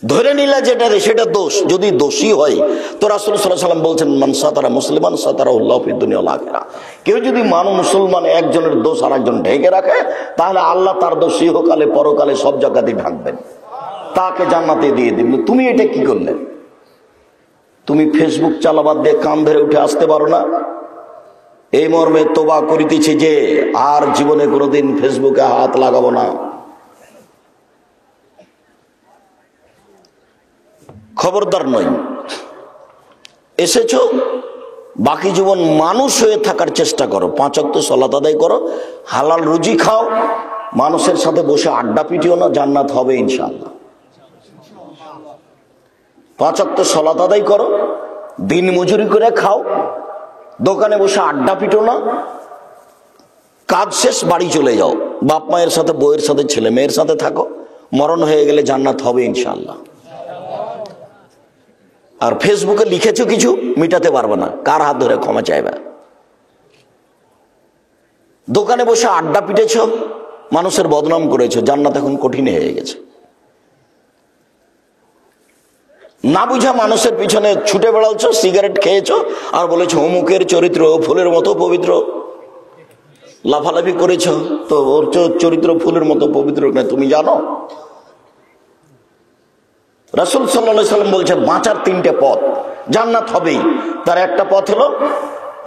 ধরে নিলে যেটা সেটা দোষ, যদি দোষী হয় তো রাসূল সাল্লাল্লাহু আলাইহি ওয়াসাল্লাম বলছেন, মান সাতারা মুসলিমান সাতারাহুল্লাহু ফিদ দুনিয়া ওয়াল আখিরা। কেউ যদি মুসলমান একজনের দোষ আর একজন ঢেকে রাখে, তাহলে আল্লাহ তার দোষ ইহকালে পরকালে সব জায়গাতেই ঢাকবেন, তাকে জান্নাতে দিয়ে দিবেন। তুমি এটা কি করলে? তুমি ফেসবুক চালাবাদ দিয়ে কান ধরে উঠে আসতে পারো না? এই মর্মে তোবা করিতেছি যে আর জীবনে কোনোদিন ফেসবুকে হাত লাগাবো না। খবরদার নয়। এসেছো, বাকি জীবন মানুষ হয়ে থাকার চেষ্টা করো, 5 ওয়াক্ত সালাত আদায় করো, হালাল রুজি খাও, মানুষের সাথে বসে আড্ডা পিটিও না, জান্নাত হবে ইনশাআল্লাহ। 5 ওয়াক্ত সালাত আদায় করো, দিন মজুরি করে খাও, দোকানে বসে আড্ডা পিটো না, কাজ শেষ বাড়ি চলে যাও, বাপ মায়ের সাথে, বউয়ের সাথে, ছেলে মেয়ের সাথে থাকো, মরণ হয়ে গেলে জান্নাত হবে ইনশাআল্লাহ। আর ফেসবুকে লিখেছো কিছু, মিটাতে পারবে না, কার হাত ধরে ক্ষমা চাইবে? দোকানে বসে আড্ডা পিটেছ, মানুষের বদনাম করেছো, জান্নাত এখন কঠিন হয়ে গেছে। না বুঝা মানুষের পিছনে ছুটে বেড়াচ্ছ, সিগারেট খেয়েছো আর বলেছো অমুকের চরিত্র ফুলের মতো পবিত্র, লাফালাফি করেছ, তো ওর চরিত্র ফুলের মতো পবিত্র না তুমি জানো? রাসূল সাল্লাল্লাহু আলাইহি সাল্লাম বলছেন, বাঁচার 3টে পথ, জান্নাত হবেই। তার একটা পথ হলো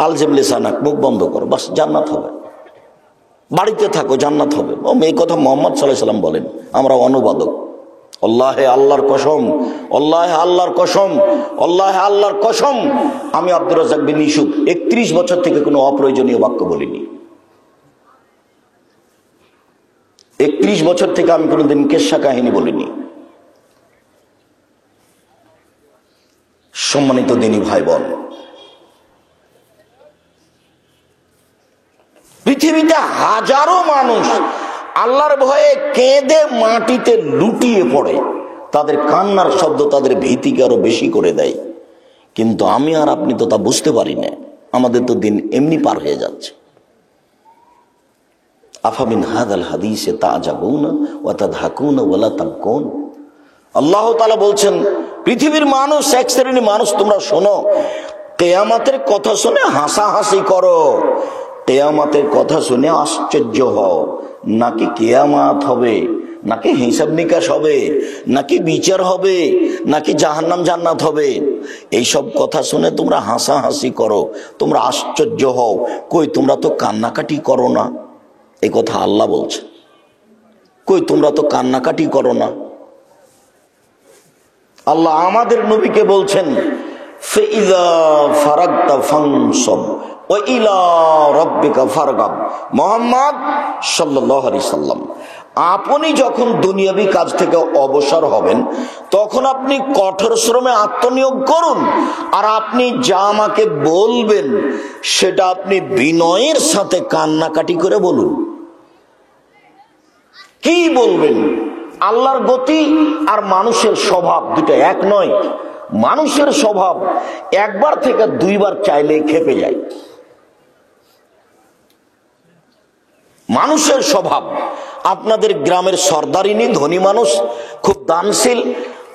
আলজিম লিসানাক, মুখ বন্ধ করো, বাস জান্নাত হবে। বাড়িতে থাকো, জান্নাত হবে। এই কথা মুহাম্মদ সাল্লাল্লাহু আলাইহি সাল্লাম বলেন, আমরা অনুবাদক। আল্লাহে আল্লাহর কসম, আল্লাহে আল্লাহর কসম, আল্লাহে আল্লাহর কসম, আমি আব্দুর রাজ্জাক বিন ইউসুফ 31 বছর থেকে কোনো অপ্রয়োজনীয় বাক্য বলিনি। 31 বছর থেকে আমি কোনোদিন কেচ্ছা কাহিনী বলিনি। সম্মানিত দিনী ভাই বোন, পৃথিবীতে হাজারো মানুষ আল্লাহর ভয়ে কেঁদে মাটিতে লুটিয়ে পড়ে, তাদের কান্নার শব্দ তাদের ভীতিকে আরো বেশি করে দেয়। কিন্তু আমি আর আপনি তো তা বুঝতে পারি না, আমাদের তো দিন এমনি পার হয়ে যাচ্ছে। আফামিন হাদাল হাদিসে তাজাবুনা ওয়া তাদহাকুনা ওয়া লা তাবকুন। আল্লাহ তাআলা বলছেন, পৃথিবীর মানুষ, এক শ্রেণীর মানুষ, তোমরা শোনো, কিয়ামতের কথা শুনে হাসাহাসি করো, কিয়ামতের কথা শুনে আশ্চর্য হও, নাকি কিয়ামত হবে, নাকি হিসাব নিকাশ হবে, নাকি বিচার হবে, নাকি জাহান্নাম জান্নাত হবে, এইসব কথা শুনে তোমরা হাসাহাসি করো, তোমরা আশ্চর্য হও, কই তোমরা তো কান্নাকাটি করো না? এই কথা আল্লাহ বলছে, কই তোমরা তো কান্নাকাটি করো না? আল্লাহ আমাদের নবীকে বলছেন, ফাইযা ফারাগতা ফানসব ওয়া ইলা রাব্বিকা ফারগাব। মুহাম্মদ সাল্লাল্লাহু আলাইহি সাল্লাম, আপনি যখন দুনিয়াবি কাজ থেকে অবসর হবেন, তখন আপনি কঠোর শ্রমে আত্মনিয়োগ করুন, আর আপনি যা আমাকে বলবেন সেটা আপনি বিনয়ের সাথে কান্নাকাটি করে বলুন। কি বলবেন? আল্লাহর গতি আর মানুষের স্বভাব দুটো এক নয়। মানুষের স্বভাব একবার থেকে 2 বার চাইলেই খেপে যায়। মানুষের স্বভাব আপনাদের গ্রামের সর্দারিনী ধনী মানুষ, খুব দানশীল,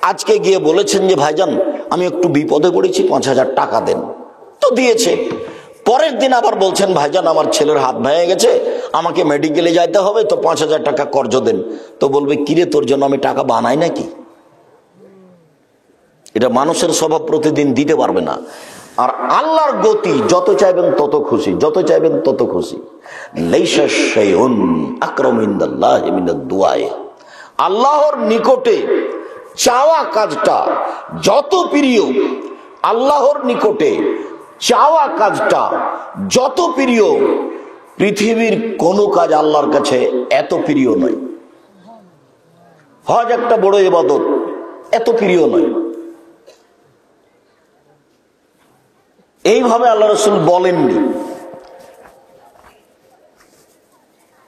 আজকে গিয়ে বলেছেন যে ভাইজান আমি একটু বিপদে পড়েছি, 5,000 টাকা দেন। তো দিয়েছে। পরের দিন আবার বলছেন ভাইজান আমার ছেলের হাত ভেঙে গেছে, আমাকে মেডিকেলে যাইতে হবে, তো 5,000 টাকা কর্জ দেন। তো বলবে কিরে তোর জন্য আমি টাকা বানাই নাকি? এটা মানুষের স্বভাব, প্রতিদিন দিতে পারবে না। আর আল্লাহর গতি, যত চাইবেন তত খুশি, যত চাইবেন তত খুশি। লাইসা শাইউন আকরামু ইনদাল্লাহি মিনাদ দুআয়ে। আল্লাহর নিকটে চাওয়া কাজটা যত প্রিয়, আল্লাহর নিকটে চাওয়া কাজটা যত প্রিয়, পৃথিবীর কোনো কাজ আল্লাহর কাছে এত প্রিয় নয়। হজ একটা বড় ইবাদত, এত প্রিয় নয়। এইভাবে আল্লাহ রাসূল বলেননি।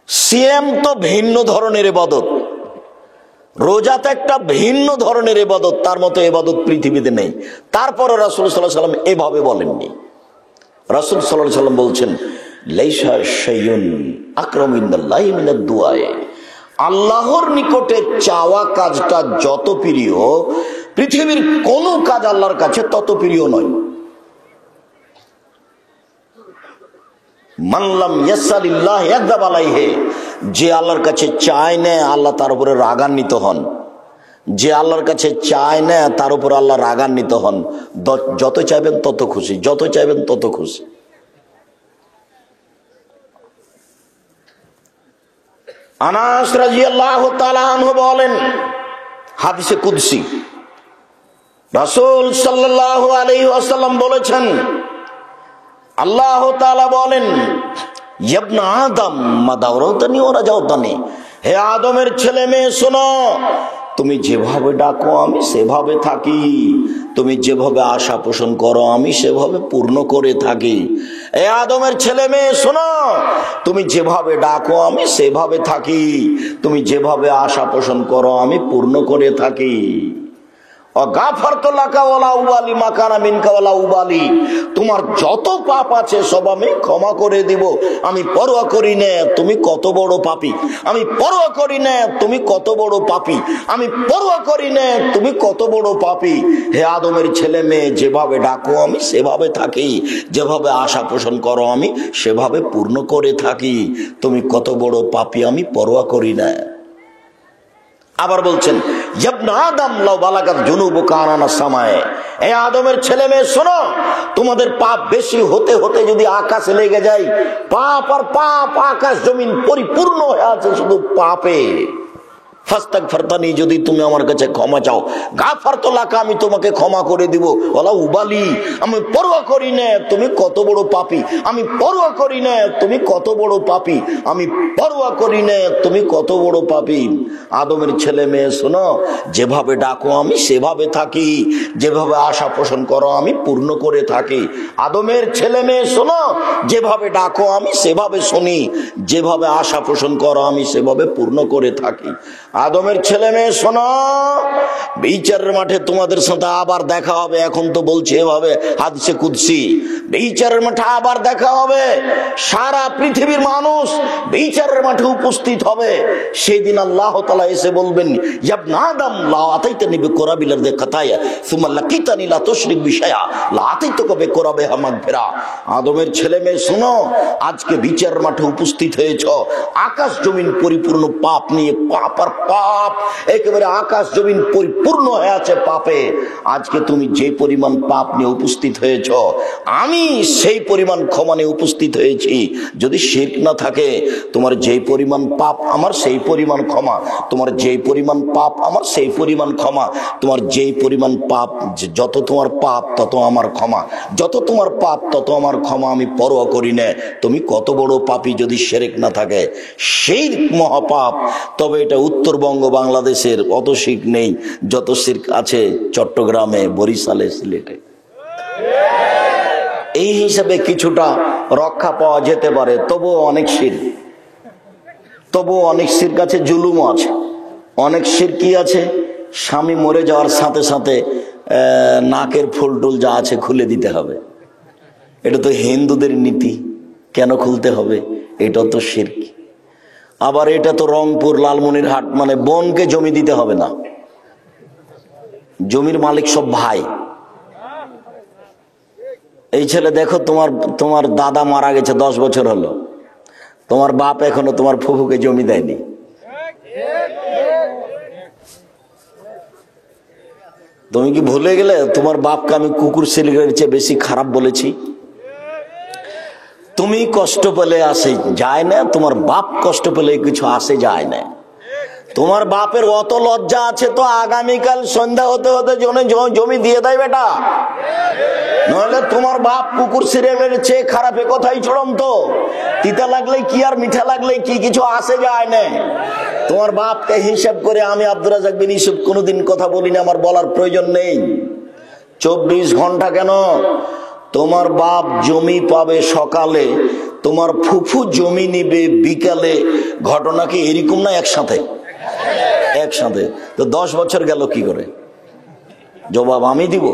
সিয়াম তো ভিন্ন ধরনের ইবাদত, রোজা তো একটা ভিন্ন ধরনের ইবাদত, তার মতো ইবাদত পৃথিবীতে নেই। তারপরে রাসূল সাল্লাল্লাহু আলাইহি ওয়াসাল্লাম এভাবে বলেননি। রাসূল সাল্লাল্লাহু আলাইহি ওয়াসাল্লাম বলছেন লাইসা শাইউন আকরামু ইনদাল্লাহি মিনাদ দুআয়ে। আল্লাহর নিকটে চাওয়া কাজটা যত প্রিয়, পৃথিবীর কোনো কাজ আল্লাহর কাছে তত প্রিয় নয়। মানলাম ইয়াসালিল্লাহ ইয়াগদাব আলাইহি, যে আল্লাহর কাছে চায় না আল্লাহ তার উপরে রাগান্বিত হন। যে আল্লাহর কাছে চায় না তার উপর আল্লাহ রাগান্বিত হন। যত চাইবেন তত খুশি, যত চাইবেন তত খুশি। আনাস রাদিয়াল্লাহু তাআলা আনহু বলেন, হাদিসে কুদসি, রাসূল সাল্লাল্লাহু আলাইহি ওয়াসাল্লাম বলেছেন, আল্লাহ তাআলা বলেন ইবনে আদম মা দাওরাতানি ওয়া রাজাউতানি, হে আদমের ছেলে মেয়ে শোনো, তুমি যেভাবে ডাকো আমি সেভাবে থাকি, তুমি যেভাবে আশা পোষণ করো আমি সেভাবে পূর্ণ করে থাকি। হে আদমের ছেলে মেয়ে শোনো, তুমি যেভাবে ডাকো আমি সেভাবে থাকি, তুমি যেভাবে আশা পোষণ করো আমি পূর্ণ করে থাকি। তোমার যত পাপ আছে সব আমি ক্ষমা করে দিব, আমি পরোয়া করি না তুমি কত বড় পাপী, আমি পরোয়া করি না তুমি কত বড় পাপী, আমি পরোয়া করি না তুমি কত বড় পাপী। হে আদমের ছেলে মেয়ে, যেভাবে ডাকো আমি সেভাবে থাকি, যেভাবে আশা পোষণ করো আমি সেভাবে পূর্ণ করে থাকি, তুমি কত বড় পাপী আমি পরোয়া করি না। আবার বলছেন ইবনে আদম লাউ বালাগাত যুনুবুকা আনানা সামায়ে, এই আদমের ছেলে মেয়ে শোনো, তোমাদের পাপ বেশি হতে হতে যদি আকাশে লেগে যায়, পাপ আর পাপ, আকাশ জমিন পরিপূর্ণ হয়ে আছে শুধু পাপে। ফাস্তাগফিরতানি, যদি তুমি আমার কাছে ক্ষমা চাও, গাফারতু লাকা, আমি তোমাকে ক্ষমা করে দিব। ওয়ালা উবালি, আমি পরোয়া করি না তুমি কত বড় পাপী, আমি পরোয়া করি না তুমি কত বড় পাপী, আমি পরোয়া করি না তুমি কত বড় পাপী। আদমের ছেলে মেয়ে শোনো, যেভাবে ডাকো আমি সেভাবে থাকি, যেভাবে আশা পোষণ করো আমি পূর্ণ করে থাকি। আদমের ছেলে মেয়ে শোনো, যেভাবে ডাকো আমি সেভাবে শুনি, যেভাবে আশা পোষণ করো আমি সেভাবে পূর্ণ করে থাকি। আদমের ছেলে মেয়ে শোনো, বিচারের মাঠে তোমাদের সাথে আবার দেখা হবে। এখন তো বলছে এভাবে হাদিসে কুদসি, বিচারের মাঠে আবার দেখা হবে, সারা পৃথিবীর মানুষ বিচারের মাঠে উপস্থিত হবে। সেদিন আল্লাহ তাআলা এসে বলবেন, ইবনে আদম লা আতাইতানি বিকুরাবিল আরদি খাতায়া সুম্মা লাকিতানি লা তুশরিক বিশাইআ লা আতাইতুকা বিকুরাবিহা মাগফিরা। আদমের ছেলে মেয়ে শোনো, আজকে বিচারের মাঠে উপস্থিত হয়েছো, আকাশ জমিন পরিপূর্ণ পাপ নিয়ে, পাপ আর পাপ একেবারে আকাশ জমিন পরিপূর্ণ হয়ে আছে পাপে। আজকে তুমি যে পরিমাণ পাপ নিয়ে উপস্থিত হয়েছ, আমি সেই পরিমাণ ক্ষমা নিয়ে উপস্থিত হয়েছি। যদি শিরক না থাকে, তোমার যেই পরিমাণ পাপ আমার সেই পরিমাণ ক্ষমা, তোমার যেই পরিমাণ পাপ আমার সেই পরিমাণ ক্ষমা, তোমার যেই পরিমাণ পাপ, যত তোমার পাপ তত আমার ক্ষমা, যত তোমার পাপ তত আমার ক্ষমা, আমি পরোয়া করি না তুমি কত বড় পাপী। যদি শিরক না থাকে, সেই মহাপাপ। তবে এটা উত্তরবঙ্গ বাংলাদেশের অত শিরক নেই যত শিরক আছে চট্টগ্রামে, বরিশালে, সিলেটে। এই হিসাবে কিছুটা রক্ষা পাওয়া যেতে পারে। তবুও অনেক শিরক, তবুও অনেক শিরক আছে, জুলুমও আছে। অনেক শিরক কি আছে, স্বামী মরে যাওয়ার সাথে সাথে নাকের ফুল টুল যা আছে খুলে দিতে হবে। এটা তো হিন্দুদের নীতি, কেন খুলতে হবে? এটা তো শিরক। আবার এটা তো রংপুর লালমনিরহাট, মানে বোনকে জমি দিতে হবে না, জমির মালিক সব ভাই। এই ছেলে দেখো, তোমার দাদা মারা গেছে 10 বছর হলো, তোমার বাপ এখনো তোমার ফুফুকে জমি দেয়নি। তুমি কি ভুলে গেলে তোমার বাপকে আমি কুকুর শিলিগুড়ির চেয়ে বেশি খারাপ বলেছি? তুমি কষ্ট পেলে আসে যায় না, তোমার বাপ কষ্ট পেলে কিছু আসে যায় না। তোমার বাপের অত লজ্জা আছে তো আগামীকাল সন্ধ্যা হতে হতে জমি দিয়ে দেয় বেটা, নইলে তোমার বাপ কুকুর সিরিয়ালের চেয়ে খারাপ। কথাই চড়ন্ত, তিতা লাগলে কি আর মিঠা লাগলে কি কিছু আসে যায় না। তোমার বাপকে হিসাব করে আমি আব্দুর রাজ্জাক বিন ইউসুফ কোনোদিন কথা বলি না, আমার বলার প্রয়োজন নেই। 24 ঘন্টা কেন, তোমার বাপ জমি পাবে সকালে, তোমার ফুফু জমি নিবে বিকালে। ঘটনা কি এরকম না? একসাথে। তো 10 বছর গেল কি করে? জবাব আমি দিব।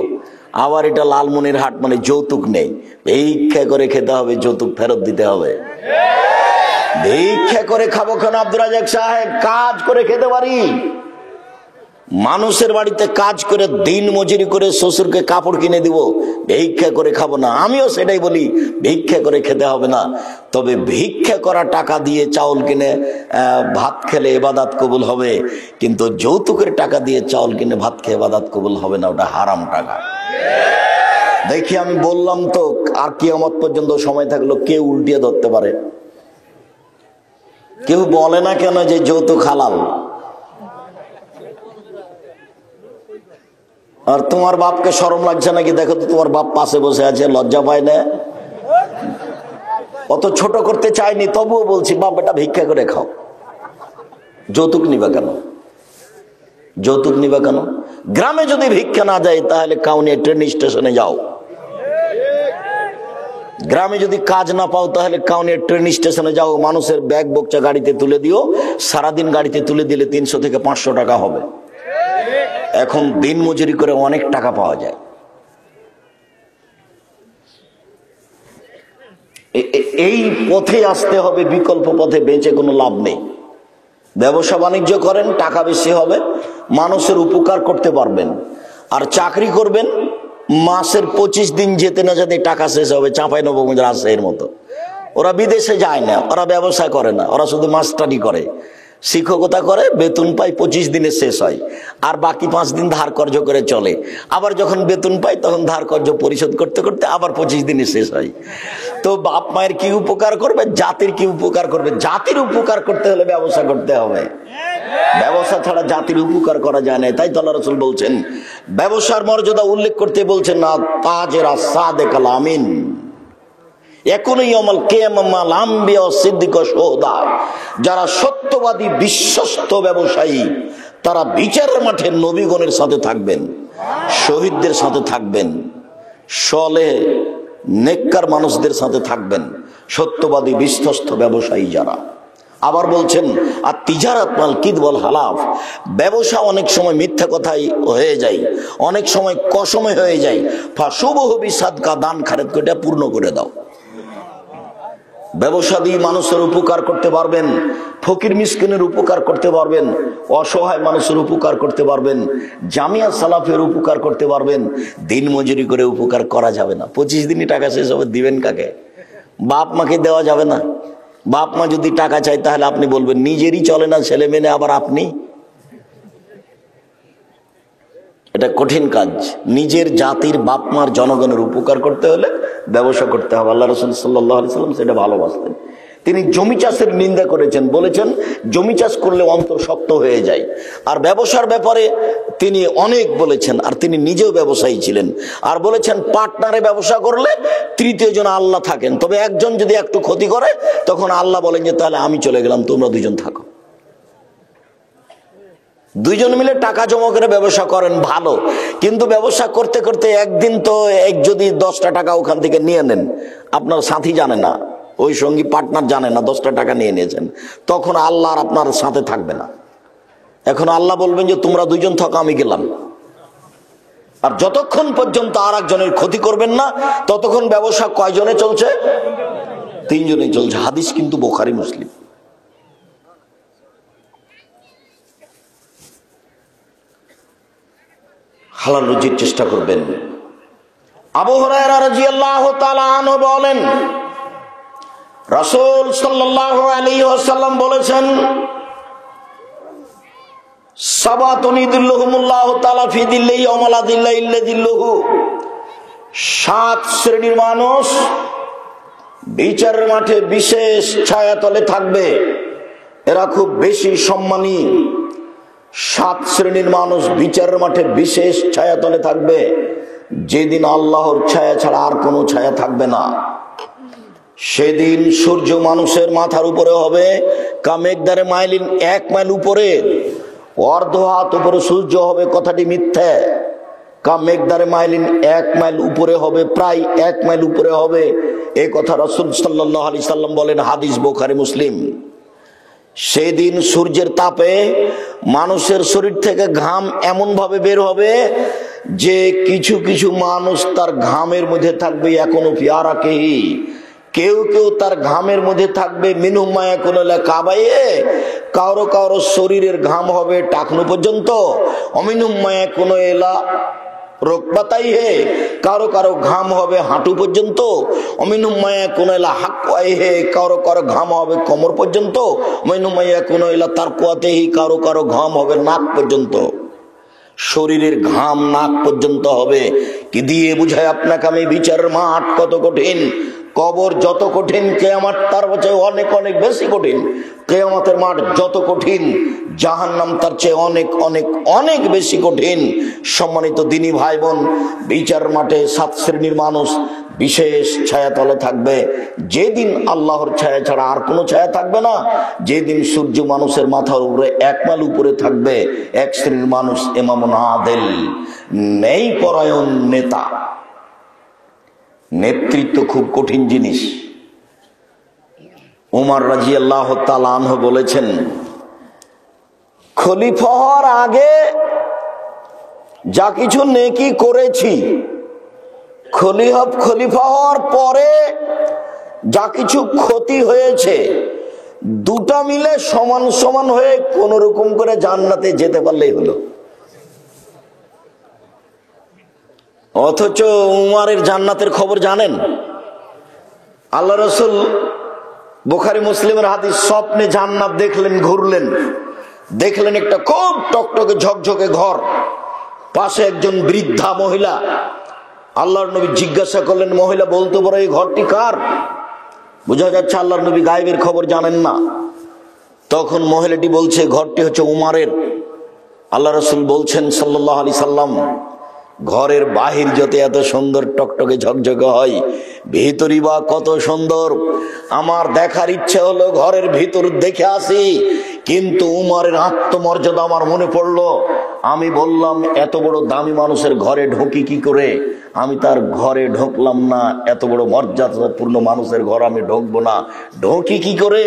আবার এটা লালমনিরহাট, মানে যৌতুক নেই, ভিক্ষা করে খেতে হবে, যৌতুক ফেরত দিতে হবে। ভিক্ষা করে খাবো কেন আব্দুর রাজ্জাক সাহেব? কাজ করে খেতে পারি। মানুষের বাড়িতে কাজ করে দিন মজুরি করে শ্বশুরকে কাপড় কিনে দিব, ভিক্ষা করে খাবো না। আমিও সেটাই বলি, ভিক্ষা করে খেতে হবে না। তবে ভিক্ষা করা টাকা দিয়ে চাউল কিনে ভাত খেলে ইবাদত কবুল হবে, কিন্তু যৌতুকের টাকা দিয়ে চাউল কিনে ভাত খেয়ে ইবাদত কবুল হবে না, ওটা হারাম টাকা। দেখি আমি বললাম তো, আর কিয়ামত পর্যন্ত সময় থাকলো কেউ উল্টিয়ে ধরতে পারে। কেউ বলে না কেন যে যৌতুক হালাল? আর তোমার বাপকে শরম লাগছে নাকি? দেখো তো, তোমার বাপ পাশে বসে আছে, লজ্জা পায় না? অত ছোট করতে চাইনি, তবুও বলছি বাপ এটা ভিক্ষা করে খাও। যৌতুক নিবা কেন? যৌতুক নিবা কেন? গ্রামে যদি ভিক্ষা না যায় তাহলে কাউনিয়া ট্রেন স্টেশনে যাও। গ্রামে যদি কাজ না পাও তাহলে কাউনিয়া ট্রেন স্টেশনে যাও, মানুষের ব্যাগ বোকচা গাড়িতে তুলে দিও। সারাদিন গাড়িতে তুলে দিলে 300 থেকে 500 টাকা হবে। এখন দিন মজুরি করে অনেক টাকা পাওয়া যায়। এই পথে আসতে হবে, বিকল্প পথে বেঁচে কোনো লাভ নেই। ব্যবসা বাণিজ্য করেন, টাকা বেশি হবে, মানুষের উপকার করতে পারবেন। আর চাকরি করবেন, মাসের 25 দিন যেতে না যেতে টাকা শেষ হবে। চাঁপাইনবাবগঞ্জ রাজশাহীর মতো। ওরা বিদেশে যায় না, ওরা ব্যবসা করে না, ওরা শুধু মাস্টারি করে, শিক্ষকতা করে, বেতন পায়, 25 দিনে শেষ হয়। আর বাকি 5 দিন ধার কর্জ করে চলে। আবার যখন বেতন পায় তখন ধার কর্জ পরিশোধ করতে করতে আবার 25 দিনে শেষ হয়। তো বাপ মায়ের কি উপকার করবে, জাতির কি উপকার করবে? জাতির উপকার করতে হলে ব্যবসা করতে হবে। ব্যবসা ছাড়া জাতির উপকার করা যায় না। তাই তো আল্লাহ রাসূল বলছেন, ব্যবসার মর্যাদা উল্লেখ করতে বলছেন না, তাজেরা সাদেকাল আমিন যারা সত্যবাদী বিশ্বস্ত ব্যবসায়ী, তারা বিচারের মাঠে নবীগণের সাথে থাকবেন, শহীদদের সাথে থাকবেন, সলেহ নেককার মানুষদের সাথে থাকবেন, সত্যবাদী বিশ্বস্ত ব্যবসায়ী যারা। আবার বলছেন, আর তিজারাত মাল কিদবল হালাফ, ব্যবসা অনেক সময় মিথ্যা কথাই হয়ে যায়, অনেক সময় কসমে হয়ে যায়। ফাশুবহু বিসাদকা, দান খারেজ করে পূর্ণ করে দাও। ব্যবসা দিয়ে মানুষের উপকার করতে পারবেন, ফকির মিসকিনের উপকার করতে পারবেন, অসহায় মানুষের উপকার করতে পারবেন, জামিয়া সালাফের উপকার করতে পারবেন। দিন মজুরি করে উপকার করা যাবে না। 25 দিনই টাকা শেষ হবে, দিবেন কাকে? বাপ মাকে দেওয়া যাবে না। বাপ মা যদি টাকা চায় তাহলে আপনি বলবেন নিজেরই চলে না, ছেলে মেনে আবার আপনি। এটা কঠিন কাজ। নিজের জাতির বাপ মার জনগণের উপকার করতে হলে ব্যবসা করতে হবে। আল্লাহ রাসূল সাল্লাল্লাহু আলাইহি ওয়াসাল্লাম সেটা ভালোবাসতেন। তিনি জমি চাষের নিন্দা করেছেন, বলেছেন জমি চাষ করলে অন্তর শক্ত হয়ে যায়। আর ব্যবসার ব্যাপারে তিনি অনেক বলেছেন, আর তিনি নিজেও ব্যবসায়ী ছিলেন। আর বলেছেন পার্টনারে ব্যবসা করলে তৃতীয় জন আল্লাহ থাকেন, তবে একজন যদি একটু ক্ষতি করে তখন আল্লাহ বলেন যে তাহলে আমি চলে গেলাম, তোমরা দুজন থাকো। দুইজন মিলে টাকা জমা করে ব্যবসা করেন, ভালো। কিন্তু ব্যবসা করতে করতে একদিন তো যদি 10টা টাকা ওখান থেকে নিয়ে নেন, আপনার সাথী জানে না, ওই সঙ্গী পার্টনার জানে না 10টা টাকা নিয়ে নিয়েছেন, তখন আল্লাহ আর আপনার সাথে থাকবে না। এখন আল্লাহ বলবেন যে তোমরা দুইজন থাকো, আমি গেলাম। আর যতক্ষণ পর্যন্ত আর একজনের ক্ষতি করবেন না ততক্ষণ ব্যবসা কয়জনে চলছে? 3 জনে চলছে। হাদিস কিন্তু বুখারী মুসলিম। হালাল রুজির চেষ্টা করবেন। আবু হুরায়রা রাদিয়াল্লাহু তাআলা আনহু বলেন, রাসূল সাল্লাল্লাহু আলাইহি ওয়াসাল্লাম বলেছেন, সাবাতুন ইযিল্লুহুমুল্লাহু তাআলা ফি যিল্লিহি ওয়া লা যিল্লা ইল্লা যিল্লুহু। 7 শ্রেণীর মানুষ বিচারের মাঠে বিশেষ ছায়াতলে থাকবে, এরা খুব বেশি সম্মানী। 7 শ্রেণীর মানুষ বিচারের মাঠে বিশেষ ছায়াতলে থাকবে, যেদিন আল্লাহর ছায়া ছাড়া আর কোনো ছায়া থাকবে না। সেদিন সূর্য মানুষের মাথার উপরে হবে কামেকদারে মাইলিন 1 মাইল উপরে, অর্ধ হাত উপরে সূর্য হবে, কথাটি মিথ্যা। কামেকদারে মাইলিন 1 মাইল উপরে হবে, প্রায় 1 মাইল উপরে হবে, এই কথা রাসূল সাল্লাল্লাহু আলাইহি সাল্লাম বলেন, হাদিস বুখারী মুসলিম। সেদিন সূর্যের তাপে মানুষের শরীর থেকে ঘাম এমন ভাবে বের হবে যে কিছু কিছু মানুষ তার ঘামের মধ্যে থাকবে এখনো পিয়ারাকেহি, কেউ কেউ তার ঘামের মধ্যে থাকবে মিনহুম মা ইয়াকুনু কাবায়ে, কারো কারো শরীরের ঘাম হবে টাকনু পর্যন্ত, অমিনহুম মা ইয়াকুনু ইলা রুকবাতাইহি, কারো কারো ঘাম হবে হাঁটু পর্যন্ত, অমিনহুম মা ইয়াকুনু ইলা হাকওয়াইহি, কারো কারো ঘাম হবে কোমর পর্যন্ত, অমিনহুম মা ইয়াকুনু ইলা তারকুয়াতিহি, কারো কারো ঘাম হবে নাক পর্যন্ত। শরীরের ঘাম নাক পর্যন্ত হবে। কি দিয়ে বুঝায় আপনাকে আমি বিচারের মাঠ কত কঠিন? কবর যত কঠিন, কিয়ামত তার চেয়ে অনেক অনেক বেশি কঠিন। কিয়ামতের মাঠ যত কঠিন, জাহান্নাম তার চেয়ে অনেক অনেক অনেক বেশি কঠিন। সম্মানিত দিনী ভাই বোন, বিচার মাঠে 7 শ্রেণীর মানুষ বিশেষ ছায়াতলে থাকবে, যেদিন আল্লাহর ছায়া ছাড়া আর কোনো ছায়া থাকবে না, যেদিন সূর্য মানুষের মাথার উপরে 1 মাইল উপরে থাকবে। 1 শ্রেণীর মানুষ ইমামুন আদিল, ন্যায় পরায়ণ নেতা। নেতৃত্ব খুব কঠিন জিনিস। উমর রাদিয়াল্লাহু তাআলা আনহু বলেছেন, খলিফা হওয়ার আগে যা কিছু নেকি করেছি, খলিফা হওয়ার পরে যা কিছু ক্ষতি হয়েছে, দুটা মিলে সমান সমান হয়ে কোন রকম করে জান্নাতে যেতে পারলেই হলো। অথচ উমরের জান্নাতের খবর জানেন? আল্লাহ রাসূল বুখারী মুসলিমের হাদিস, স্বপ্নে জান্নাত দেখলেন, ঘুরলেন, দেখলেন একটা খুব টকটকে ঝকঝকে ঘর, পাশে একজন বৃদ্ধা মহিলা। আল্লাহর নবী জিজ্ঞাসা করলেন, মহিলা বলতে পারো এই ঘরটি কার? বোঝা যাচ্ছে আল্লাহর নবী গায়েবের খবর জানেন না। তখন মহিলাটি বলছে, ঘরটি হচ্ছে উমরের। আল্লাহ রাসূল বলছেন সাল্লাল্লাহু আলাইহি সাল্লাম, ঘরের বাহির যত এত সুন্দর টকটকে ঝকঝকে হয়, ভিতরই বা কত সুন্দর। আমার দেখার ইচ্ছে হলো ঘরের ভিতর দেখে আসি, কিন্তু উমরের আত্মমর্যাদা আমার মনে পড়লো। আমি বললাম, এত বড় দামি মানুষের ঘরে ঢুকি কি করে? আমি তার ঘরে ঢুকলাম না, এত বড় মর্যাদাপূর্ণ মানুষের ঘর আমি ঢুকবো না, ঢুকি কি করে?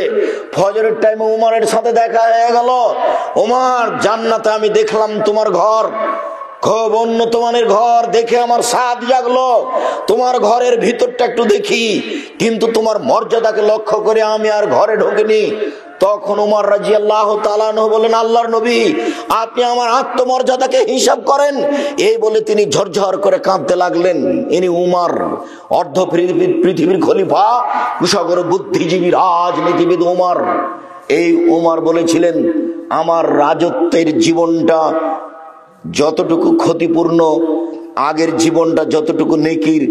ফজরের টাইমে উমরের সাথে দেখা হয়ে গেল। উমর, জান্নাতে আমি দেখলাম তোমার ঘর, খুব উন্নত মানের ঘর, দেখে আমার সাদ জাগলো। তোমার ঘরের ভিতরটা একটু দেখি, কিন্তু তোমার মর্যাদাকে লক্ষ্য করে আমি আর ঘরে ঢোকেনি। তখন উমর রাদিয়াল্লাহু তাআলা আনহু বলেন, আল্লাহর নবী, আপনি আমার আত্মমর্যাদাকে হিসাব করেন। এই বলে তিনি ঝরঝর করে কাঁদতে লাগলেন। ইনি উমর, অর্ধ পৃথিবীর খলিফা, কুশাগর বুদ্ধিজীবী রাজনীতিবিদ উমর। এই উমর বলেছিলেন, আমার রাজত্বের জীবনটা যতটুকু ক্ষতিপূর্ণ, আগের জীবনটা যতটুকু নেকির,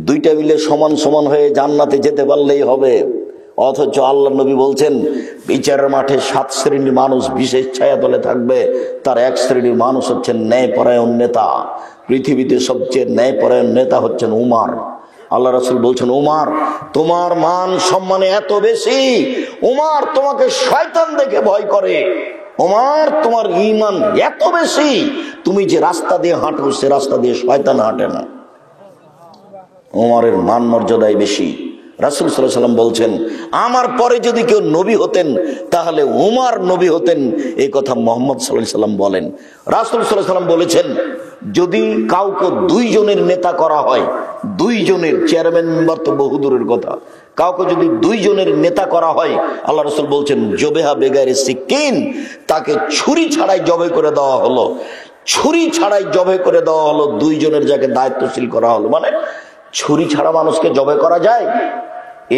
দুইটা মিলে সমান সমান হয়ে জান্নাতে যেতে পারলেই হবে। অথচ আল্লাহ নবী বলছেন, বিচারের মাঠে 7 শ্রেণীর মানুষ বিশেষ ছায়াতলে থাকবে। তার 1 শ্রেণীর মানুষ হচ্ছেন ন্যায়পরায়ণ নেতা। পৃথিবীতে সবচেয়ে ন্যায়পরায়ণ নেতা হচ্ছেন উমর। আল্লাহ রাসূল বলছেন, উমর, তোমার মান সম্মানে এত বেশি, উমর তোমাকে শয়তান দেখে ভয় করে। উমর, তোমার ঈমান এত বেশি, তুমি যে রাস্তা দিয়ে হাঁটো সে রাস্তা দিয়ে শয়তান হাঁটে না। উমরের মান মর্যাদাই বেশি। রাসূল সাল্লাল্লাহু আলাইহি ওয়াসাল্লাম বলছেন, আমার পরে যদি কেউ নবী হতেন তাহলে উমর নবী হতেন। এই কথা মুহাম্মদ সাল্লাল্লাহু আলাইহি ওয়াসাল্লাম বলেন। রাসূল সাল্লাল্লাহু আলাইহি ওয়াসাল্লাম বলেছেন, যদি কাউকে 2 জনের নেতা করা হয়, 2 জনের, চেয়ারম্যান মেম্বার তো বহুদূরের কথা, কাউকে যদি 2 জনের নেতা করা হয়, আল্লাহ রাসূল বলছেন, জবেহা বেগারে সিকিন, তাকে ছুরি ছাড়াই জবে করে দেওয়া হলো। ছুরি ছাড়াই জবে করে দেওয়া হলো, দুইজনের যাকে দায়িত্বশীল করা হলো। মানে ছুরি ছাড়া মানুষকে জবে করা যায়?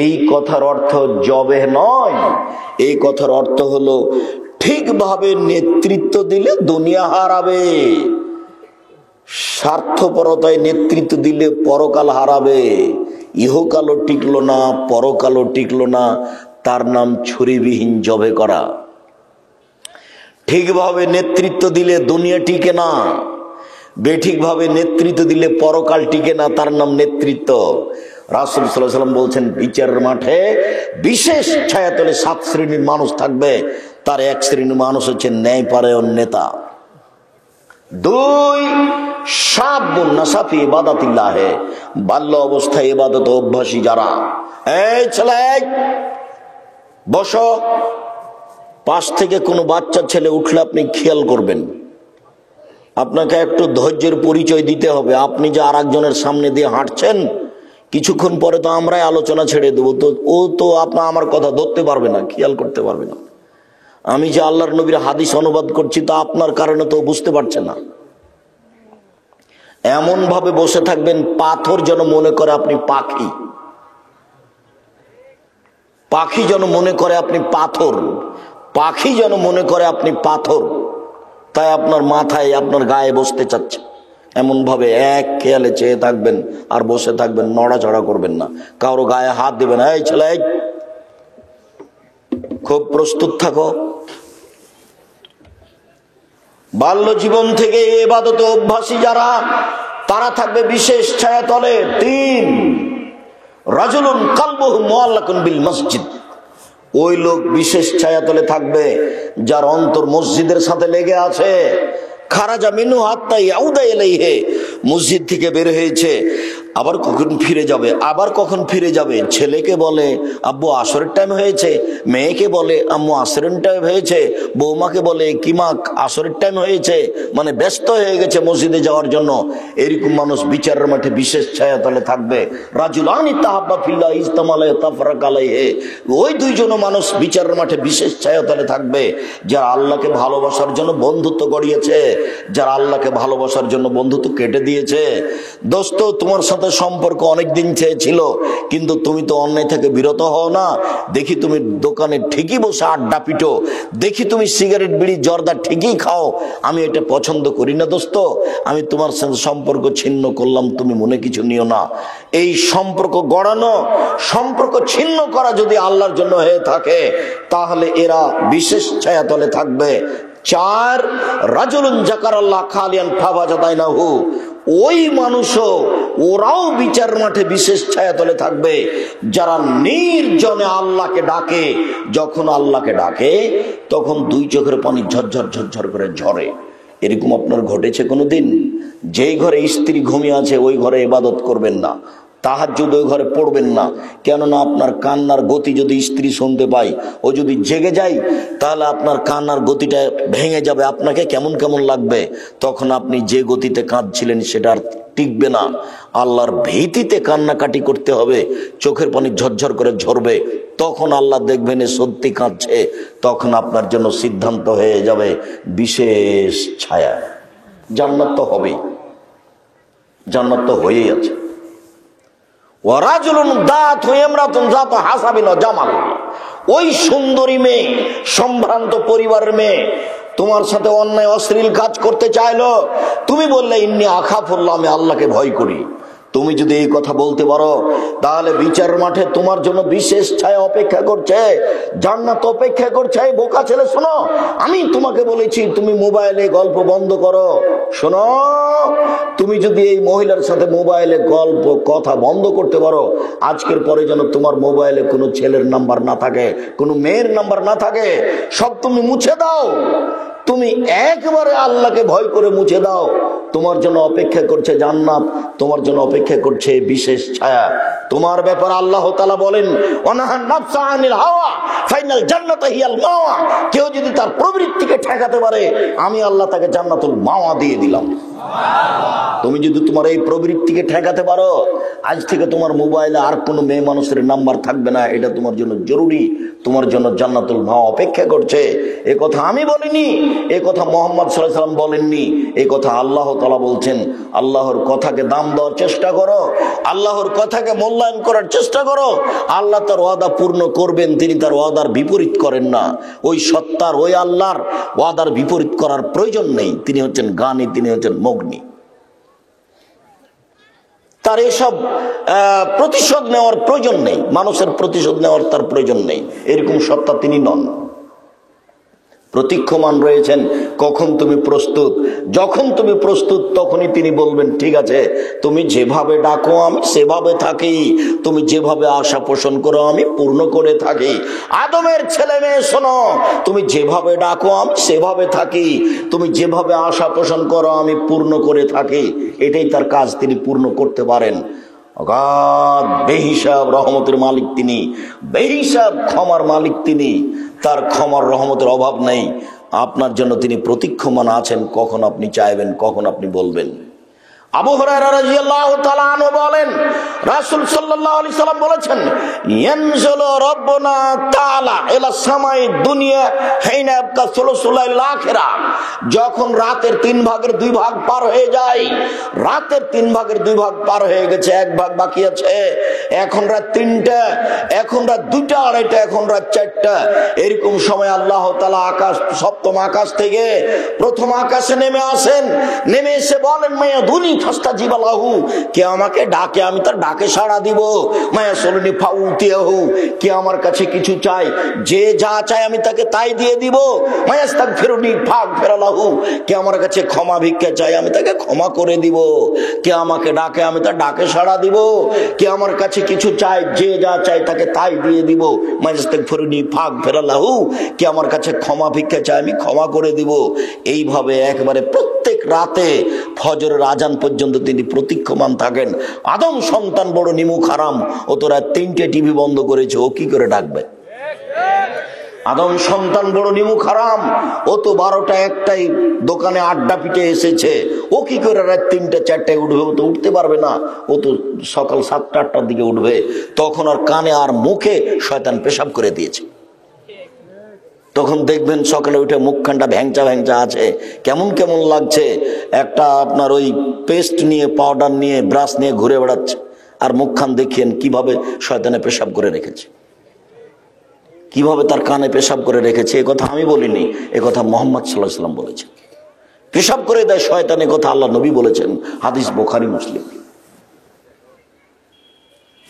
এই কথার অর্থ জবে নয়, এই কথার অর্থ হলো ঠিকভাবে নেতৃত্ব দিলে দুনিয়া হারাবে, স্বার্থপরতায় নেতৃত্ব দিলে পরকাল হারাবে। ইহকালও টিকলো না, পরকালও টিকলো না, তার নাম ছুরিবিহীন জবে করা। ঠিকভাবে নেতৃত্ব দিলে দুনিয়া টিকে না, বেঠিকভাবে নেতৃত্ব দিলে পরকাল টিকে না, তার নাম নেতৃত্ব। রাসূল সাল্লাল্লাহু আলাইহি ওয়াসাল্লাম বলছেন, বিচারের মাঠে বিশেষ ছায়াতলে 7 শ্রেণীর মানুষ থাকবে। তার এক শ্রেণীর মানুষ হচ্ছে ন্যায়পরায়ণ নেতা। 2, শাবুন নাশা ফি ইবাদাতিল্লাহ, বাল্য অবস্থায় ইবাদত অভ্যাসী যারা। এই ছেলে বসো, পাশ থেকে কোনো বাচ্চা ছেলে উঠলে আপনি খেয়াল করবেন, আপনাকে একটু ধৈর্যের পরিচয় দিতে হবে। আপনি যে আর একজনের সামনে দিয়ে হাঁটছেন, কিছুক্ষণ পরে তো আমরাই আলোচনা ছেড়ে দেবো, তো ও তো আমার কথা ধরতে পারবে না, খেয়াল করতে পারবে না। আমি যে আল্লাহর নবীর হাদিস অনুবাদ করছি তা আপনার কারণে তো বুঝতে পারছে না। এমন ভাবে বসে থাকবেন পাথর যেন মনে করে আপনি পাখি, পাখি যেন মনে করে আপনি পাথর, পাখি যেন মনে করে আপনি পাথর, তাই আপনার মাথায় আপনার গায়ে বসতে চাচ্ছে। এমন ভাবে এক খেয়ালে চেয়ে থাকবেন আর বসে থাকবেন, নড়াচড়া করবেন না, কারো গায়ে হাত দিবেন। এই ছেলে খুব প্রস্তুত থাকো। বাল্য জীবন থেকে ইবাদতে অভ্যাসী যারা, তারা থাকবে বিশেষ ছায়াতলে। 3, রাজুলুন কালবুহু মুআল্লাকুন বিল মসজিদ, ওই লোক বিশেষ ছায়াতলে থাকবে যার অন্তর মসজিদের সাথে লেগে আছে। খারাজা মিনহু হাত্তা ইয়াউদা ইলাইহি, মসজিদ থেকে বের হয়েছে, আবার কখন ফিরে যাবে, আবার কখন ফিরে যাবে। ছেলেকে বলে আব্বু আসরের টাইম হয়েছে, মেয়েকে বলে আম্মু আসরের টাইম হয়েছে, বৌমাকে বলে কিমা আসরের টাইম হয়েছে, মানে ব্যস্ত হয়ে গেছে মসজিদে যাওয়ার জন্য। এরকম মানুষ বিচারের মাঠে বিশেষ ছায়াতলে থাকবে। রাজুলানি তাহাব্বা ফিল্লাহ ইজতামা আলাইহি তাফারাকা আলাইহি, ওই দুইজন মানুষ বিচারের মাঠে বিশেষ ছায়াতলে থাকবে যারা আল্লাহকে ভালোবাসার জন্য বন্ধুত্ব গড়িয়েছে, যারা আল্লাহকে ভালোবাসার জন্য বন্ধুত্ব কেটে দিয়েছে। দোস্ত, তোমার সাথে সম্পর্ক অনেকদিন চেয়েছিল, কিন্তু তুমি তো অন্যায় থেকে বিরত হও না। দেখি তুমি দোকানে ঠিকই বসে আড্ডা পিটো, দেখি তুমি সিগারেট বিড়ি জর্দা ঠিকই খাও। আমি এটা পছন্দ করি না দোস্ত, আমি তোমার সাথে সম্পর্ক ছিন্ন করলাম, তুমি মনে কিছু নিও না। এই সম্পর্ক গড়ানো, সম্পর্ক ছিন্ন করা যদি আল্লাহর জন্য হয়ে থাকে, তাহলে এরা বিশেষ ছায়াতলে থাকবে। 4, রাজুলুন যাকারাল্লাহ খালিয়ান ফাওয়াজাদাইনাহু, ওই মানুষও, ওরাও বিচার মাঠে বিশেষ ছায়াতলে থাকবে যারা নির্জনে আল্লাহকে ডাকে। যখন আল্লাহকে ডাকে তখন 2 চোখের পানি ঝরঝর ঝরঝর করে ঝরে। এরকম আপনার ঘটেছে কোনোদিন? যেই ঘরে স্ত্রী ঘুমিয়ে আছে ওই ঘরে ইবাদত করবেন না, তাহাজ্জুদ ওই ঘরে পড়বেন না, কেননা আপনার কান্নার গতি যদি স্ত্রী শুনতে পায়, ও যদি জেগে যায়, তাহলে আপনার কান্নার গতিটা ভেঙে যাবে, আপনাকে কেমন কেমন লাগবে। তখন আপনি যে গতিতে কাঁদছিলেন সেটা আর টিকবে না। আল্লাহর ভীতিতে কান্নাকাটি করতে হবে, চোখের পানি ঝরঝর করে ঝরবে। তখন আল্লাহ দেখবেন এ সত্যি কাঁদছে, তখন আপনার জন্য সিদ্ধান্ত হয়ে যাবে বিশেষ ছায়া। জান্নাত তো হবেই, জান্নাত তো হয়েই আছে। ওই সুন্দরী মেয়ে, সম্ভ্রান্ত পরিবারের মেয়ে তোমার সাথে অন্যায় অশ্লীল কাজ করতে চাইলো, তুমি বললে ইন্নী আখাফুল্লাহ, আমি আল্লাহকে ভয় করি। তুমি যদি এই কথা বলতে পারো, তাহলে বিচার মাঠে তোমার জন্য বিশেষ ছায়া অপেক্ষা করছে, জান্নাত অপেক্ষা করছে। এই বোকা ছেলে শোনো, আমি তোমাকে বলেছি তুমি মোবাইলে গল্প বন্ধ করো। শোনো, তুমি যদি এই মহিলার সাথে মোবাইলে গল্প কথা বন্ধ করতে পারো, আজকের পরে যেন তোমার মোবাইলে কোনো ছেলের নাম্বার না থাকে, কোনো মেয়ের নাম্বার না থাকে, সব তুমি মুছে দাও। তুমি একবারে আল্লাহকে ভয় করে মুছে দাও। তোমার জন্য অপেক্ষা করছে জান্নাত, তোমার জন্য অপেক্ষা করছে বিশেষ ছায়া। তোমার ব্যাপারে আল্লাহ তাআলা বলেন, ওয়ানাহান নাফসা আনিল হাওয়া ফাইনাল জান্নাতা হিয়াল মাওয়া। কেউ যদি তার প্রবৃত্তিকে ঠেকাতে পারে, আমি আল্লাহ তাকে জান্নাতুল মাওয়া দিয়ে দিলাম। তুমি যদি তোমার এই প্রবৃত্তিকে ঠেকাতে পারো, আজ থেকে তোমার মোবাইলে আর কোনো মেয়ে মানুষের নাম্বার থাকবে না। এটা তোমার জন্য জরুরি, তোমার জন্য জান্নাতুল মা অপেক্ষা করছে। এ কথা আমি বলিনি, এ কথা মুহাম্মদ সাল্লাল্লাহু আলাইহি ওয়াসাল্লাম বলেননি, এই কথা আল্লাহ তাআলা বলছেন। আল্লাহর কথাকে দাম দেওয়ার চেষ্টা করো, আল্লাহর কথাকে মূল্যায়ন করার চেষ্টা করো। আল্লাহ তার ওয়াদা পূর্ণ করবেন, তিনি তার ওয়াদার বিপরীত করেন না। ওই সত্তার, ওই আল্লাহর ওয়াদার বিপরীত করার প্রয়োজন নেই। তিনি হচ্ছেন জ্ঞানী, তিনি হচ্ছেন মগ্নী। তার এসব প্রতিশোধ নেওয়ার প্রয়োজন নেই, মানুষের প্রতিশোধ নেওয়ার তার প্রয়োজন নেই। এরকম সত্তা তিনি নন। প্রতীক্ষমান রয়েছেন কখন তুমি প্রস্তুত। যখন তুমি প্রস্তুত তখনই তিনি বলবেন, ঠিক আছে, তুমি যেভাবে ডাকো আমি সেভাবে থাকি, তুমি যেভাবে আশা পোষণ করো আমি পূর্ণ করে থাকি। আদমের ছেলে মেয়ে শোনো, তুমি যেভাবে ডাকো আমি সেভাবে থাকি, তুমি যেভাবে আশা পোষণ করো আমি পূর্ণ করে থাকি। এটাই তার কাজ, তিনি পূর্ণ করতে পারেন। অগাধ বেহিসাব রহমতের মালিক তিনি, বেহিসাব ক্ষমার মালিক তিনি। তার ক্ষমার রহমতের অভাব নেই। আপনার জন্য তিনি প্রতীক্ষমান আছেন, কখন আপনি চাইবেন, কখন আপনি বলবেন। আবু হুরায়রা রাদিয়াল্লাহু তাআলা আনহু বলেন, রাসূল সাল্লাল্লাহু আলাইহি সাল্লাম বলেছেন, ইয়ানজুলু রাব্বুনা তাআলা ইলা সামাই দুনিয়া হিনা ইয়াবকা সুলুসুল আখিরা। যখন রাতের 3 ভাগের 2 ভাগ পার হয়ে যায়, রাতের 3 ভাগের 2 ভাগ পার হয়ে গেছে, 1 ভাগ বাকি আছে। এখন রাত 3টা, এখন রাত 2টা, 2:30, এখন রাত 4টা। এরকম সময় আল্লাহ তাআলা আকাশ, সপ্তম আকাশ থেকে প্রথম আকাশে নেমে আসেন। নেমে এসে বলেন, মায়া দুনি ফাস্তাজিবালাহু, কে আমাকে ডাকে আমি তার ডাকে সাড়া দিব। মায়া সলনি ফাউতিয়াহু, কে আমার কাছে কিছু চাই, যে যা চায় আমি তাকে তাই দিয়ে দিব। মায়াস্তাগফিরুনি ফাগফিরালাহু, কে আমার কাছে ক্ষমা ভিক্ষা চাই আমি তাকে ক্ষমা করে দিব। কে আমাকে ডাকে আমি তার ডাকে সাড়া দিব। কে আমার কাছে কিছু চাই, যে যা চাই তাকে তাই দিয়ে দিব। মায়াস্তাগফিরুনি ফাগফিরালাহু, কে আমার কাছে ক্ষমা ভিক্ষা চাই আমি ক্ষমা করে দিব। এইভাবে একবারে প্রত্যেক রাতে ফজরের আজান পর্যন্ত তিনি প্রতীক্ষমান থাকেন। আদম সন্তান বড় নিমুখ হারাম, ও তোরা 3টে টিভি বন্ধ করেছে, ও কি করে ডাকবে? আদম সন্তান বড় নিমুখ হারাম, ও তো 12টা 1টায় দোকানে আড্ডা পিটে এসেছে, ও কি করে রাত 3টে 4টায় উঠবে? ও তো উঠতে পারবে না, ও তো সকাল 7টা 8টার দিকে উঠবে। তখন আর কানে আর মুখে শয়তান পেশাব করে দিয়েছে। তখন দেখবেন সকালে উঠে মুখখানটা ভ্যাংচা ভ্যাংচা আছে, কেমন কেমন লাগছে। একটা আপনার ওই পেস্ট নিয়ে, পাউডার নিয়ে, ব্রাশ নিয়ে ঘুরে বেড়াচ্ছে, আর মুখখান দেখিয়েন কিভাবে শয়তানে পেশাব করে রেখেছে, কিভাবে তার কানে পেশাব করে রেখেছে। এ কথা আমি বলিনি, এ কথা মুহাম্মদ সাল্লাল্লাহু আলাইহি ওয়াসাল্লাম বলেছেন। পেশাব করে দেয় শয়তান, এ কথা আল্লাহ নবী বলেছেন, হাদিস বুখারী মুসলিম।